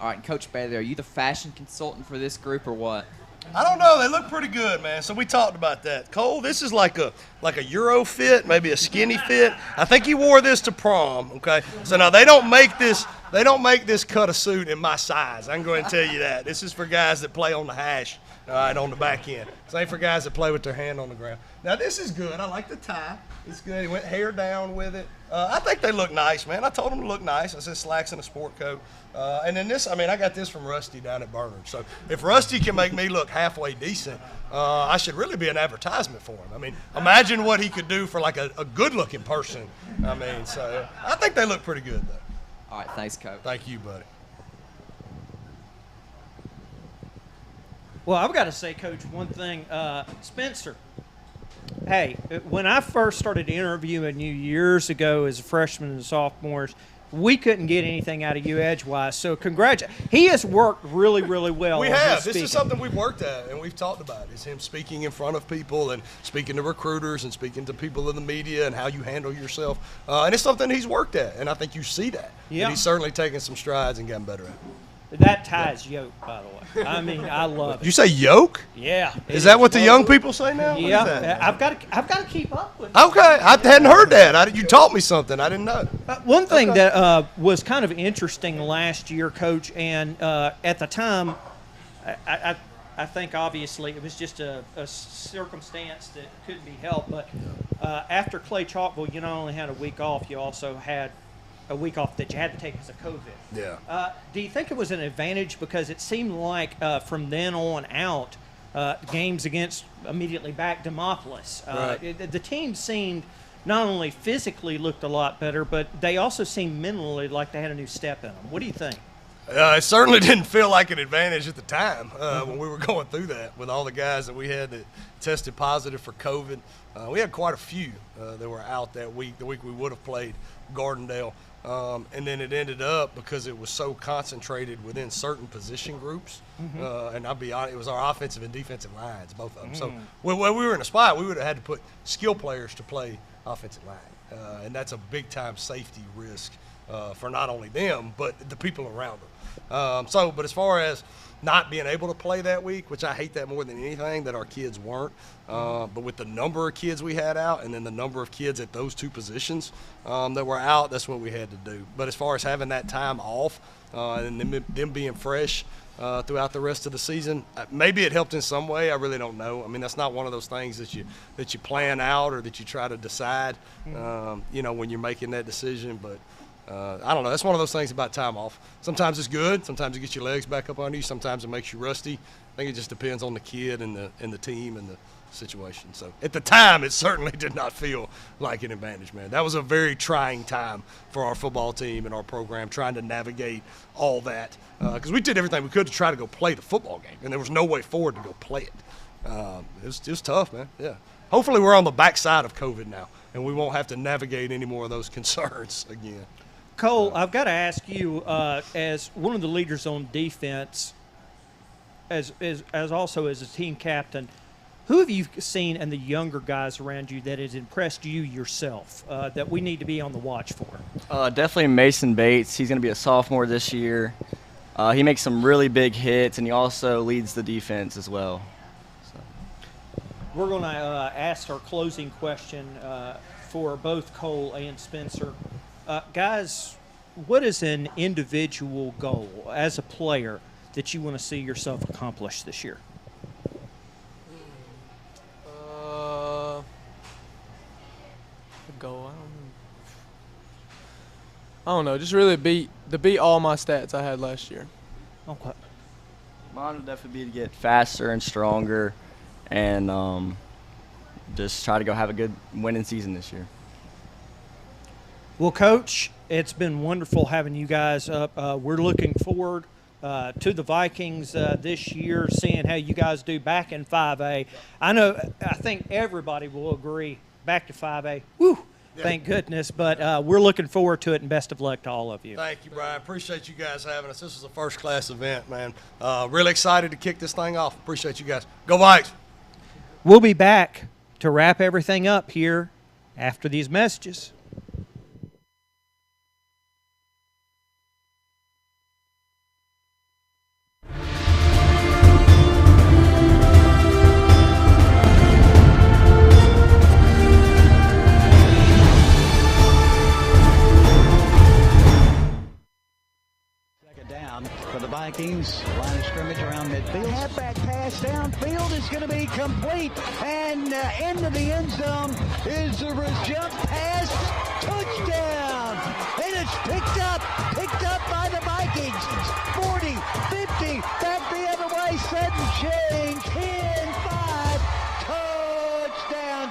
All right, Coach Bailey, are you the fashion consultant for this group or what? I don't know. They look pretty good, man. So we talked about that. Cole, this is like a Euro fit, maybe a skinny fit. I think he wore this to prom. Okay. So now they don't make this cut of suit in my size. I'm going to tell you that. This is for guys that play on the hash, all right, on the back end. This ain't for guys that play with their hand on the ground. Now this is good. I like the tie. It's good. He went hair down with it. I think they look nice, man. I told them to look nice. I said slacks and a sport coat. And then this, I got this from Rusty down at Bernard. So if Rusty can make me look halfway decent, I should really be an advertisement for him. Imagine what he could do for like a good-looking person. So I think they look pretty good, though. All right, thanks, Coach. Thank you, buddy. Well, I've got to say, Coach, one thing. Spencer, hey, when I first started interviewing you years ago as freshmen and sophomores, we couldn't get anything out of you edgewise. So he has worked really, really well. We on his have. This speaking. is something we've worked at and we've talked about. Is him speaking in front of people and speaking to recruiters and speaking to people in the media and how you handle yourself. And it's something he's worked at, and I think you see that. Yeah. And he's certainly taken some strides and gotten better at it. That ties yoke, by the way. I mean, I love it. You say yoke? Yeah. Is that what the young people say now? Yeah. I've got to keep up with it. Okay, I hadn't heard that. You taught me something I didn't know. One thing that was kind of interesting last year, Coach, and at the time, I think obviously it was just a circumstance that couldn't be helped. But after Clay Chalkville, you not only had a week off, you also had a week off that you had to take because of COVID. Yeah. Do you think it was an advantage because it seemed like from then on out, games against immediately back Demopolis, the team seemed not only physically looked a lot better, but they also seemed mentally like they had a new step in them. What do you think? It certainly didn't feel like an advantage at the time when we were going through that with all the guys that we had that tested positive for COVID. We had quite a few that were out that week, the week we would have played Gardendale. And then it ended up because it was so concentrated within certain position groups. And I'll be honest, it was our offensive and defensive lines, both of them. So when we were in a spot, we would have had to put skill players to play offensive line. And that's a big-time safety risk for not only them, but the people around them. But as far as not being able to play that week, which I hate that more than anything, that our kids weren't. But with the number of kids we had out and then the number of kids at those two positions that were out, that's what we had to do. But as far as having that time off and them being fresh throughout the rest of the season, maybe it helped in some way. I really don't know. I mean, that's not one of those things that you plan out or that you try to decide, when you're making that decision. But I don't know. That's one of those things about time off. Sometimes it's good. Sometimes it gets your legs back up under you. Sometimes it makes you rusty. I think it just depends on the kid and the team and the situation. So at the time, it certainly did not feel like an advantage, man. That was a very trying time for our football team and our program, trying to navigate all that because we did everything we could to try to go play the football game, and there was no way forward to go play it. It was just tough, man. Yeah. Hopefully we're on the backside of COVID now, and we won't have to navigate any more of those concerns again. Cole, I've got to ask you, as one of the leaders on defense, as also as a team captain, who have you seen and the younger guys around you that has impressed you yourself that we need to be on the watch for? Definitely Mason Bates. He's going to be a sophomore this year. He makes some really big hits, and he also leads the defense as well. We're going to ask our closing question for both Cole and Spencer. Guys, what is an individual goal as a player that you want to see yourself accomplish this year? Goal. I don't know. Just really beat all my stats I had last year. Okay. Mine would definitely be to get faster and stronger, and just try to go have a good winning season this year. Well, Coach, it's been wonderful having you guys up. We're looking forward to the Vikings this year, seeing how you guys do back in 5A. I think everybody will agree, back to 5A. Woo! Yeah. Thank goodness. But we're looking forward to it, and best of luck to all of you. Thank you, Brian. Appreciate you guys having us. This was a first-class event, man. Really excited to kick this thing off. Appreciate you guys. Go Vikes! We'll be back to wrap everything up here after these messages. For the Vikings, line of scrimmage around midfield. Halfback pass downfield is going to be complete. And into the end zone is the jump pass. Touchdown! And it's picked up by the Vikings. 40, 50, back the other way, sudden change. 10-5, touchdown.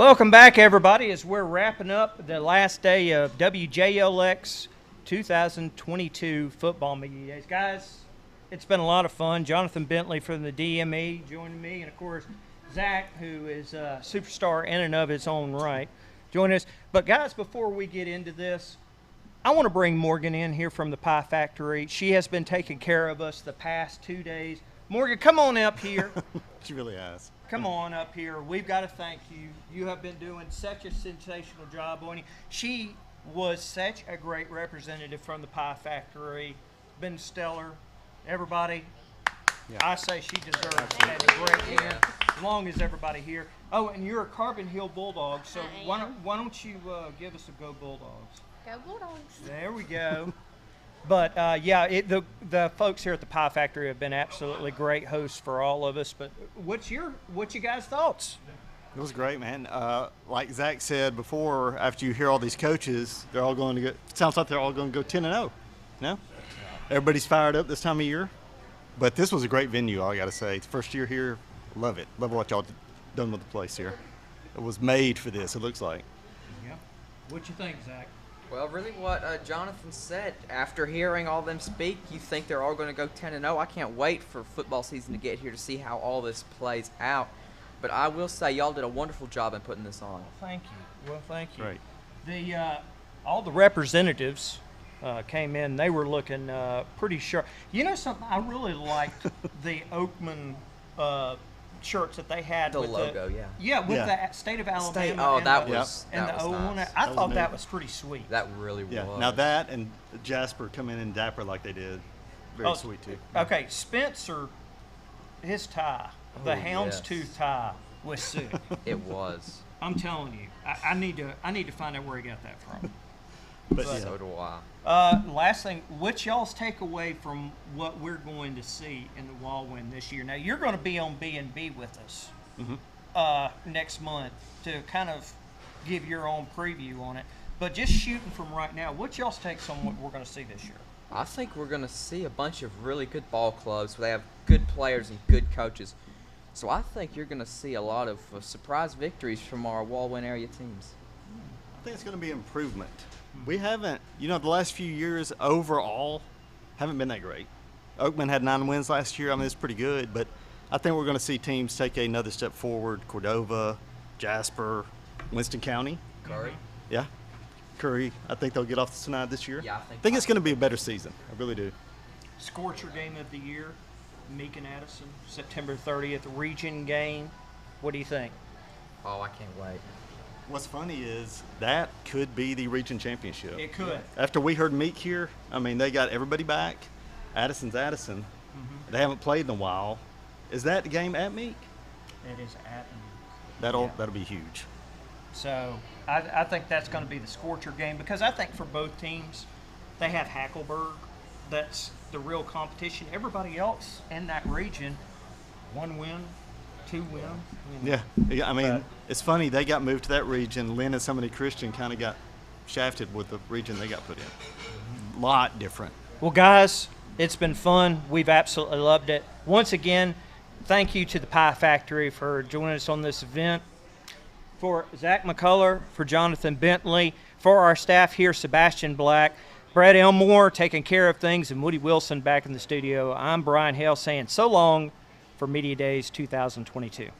Welcome back, everybody, as we're wrapping up the last day of WJLX 2022 football media days. Guys, it's been a lot of fun. Jonathan Bentley from the DME joining me, and, of course, Zach, who is a superstar in and of his own right, joining us. But, guys, before we get into this, I want to bring Morgan in here from the Pie Factory. She has been taking care of us the past 2 days. Morgan, come on up here. She really has. Come on up here. We've got to thank you. You have been doing such a sensational job on you. She was such a great representative from the Pie Factory. Been stellar. Everybody, I say she deserves a great hand, as long as everybody here. Oh, and you're a Carbon Hill Bulldog, so why don't you give us a Go Bulldogs? Go Bulldogs. There we go. But, the folks here at the Pie Factory have been absolutely great hosts for all of us. But what's you guys' thoughts? It was great, man. Like Zach said before, after you hear all these coaches, they're all going to go. It sounds like they're all going to go 10-0. No, everybody's fired up this time of year. But this was a great venue. I got to say, it's first year here. Love it. Love what y'all done with the place here. It was made for this. It looks like. Yeah. What you think, Zach? Well, really what Jonathan said. After hearing all them speak, you think they're all going to go 10-0. I can't wait for football season to get here to see how all this plays out. But I will say y'all did a wonderful job in putting this on. Thank you. Well, thank you. Right. All the representatives came in. They were looking pretty sharp. You know something? I really liked the Oakman shirts that they had. The with logo, the, yeah. With the state of Alabama. I thought that was pretty sweet. That really was. Now that and Jasper come in and dapper like they did. Very sweet, too. Okay, Spencer, his tie, the houndstooth tie, was sick. It was. I'm telling you, I need to find out where he got that from. But so do I. Last thing, what's y'all's takeaway from what we're going to see in the Wallwin this year? Now, you're going to be on B&B with us next month to kind of give your own preview on it. But just shooting from right now, what's y'all's takes on what we're going to see this year? I think we're going to see a bunch of really good ball clubs where they have good players and good coaches. So I think you're going to see a lot of surprise victories from our Wallwin area teams. I think it's going to be improvement. We haven't, the last few years overall haven't been that great. Oakman had 9 wins last year. I mean, it's pretty good, but I think we're going to see teams take another step forward. Cordova, Jasper, Winston County. Curry. Yeah. Curry. I think they'll get off the snide this year. Yeah, I think it's going to be a better season. I really do. Scorcher game of the year, Meek and Addison, September 30th, region game. What do you think? Oh, I can't wait. What's funny is that could be the region championship. It could. After we heard Meek here, I mean, they got everybody back. Addison's Addison. They haven't played in a while. Is that the game at Meek? It is at Meek. That'll be huge. So I think that's going to be the Scorcher game because I think for both teams, they have Hackleburg. That's the real competition. Everybody else in that region, 1 win, 2 wins. Yeah. I mean, it's funny. They got moved to that region. Lynn and somebody Christian kind of got shafted with the region they got put in. Lot different. Well, guys, it's been fun. We've absolutely loved it. Once again, thank you to the Pie Factory for joining us on this event. For Zach McCullough, for Jonathan Bentley, for our staff here, Sebastian Black, Brett Elmore taking care of things, and Woody Wilson back in the studio. I'm Brian Hale saying so long for Media Days 2022.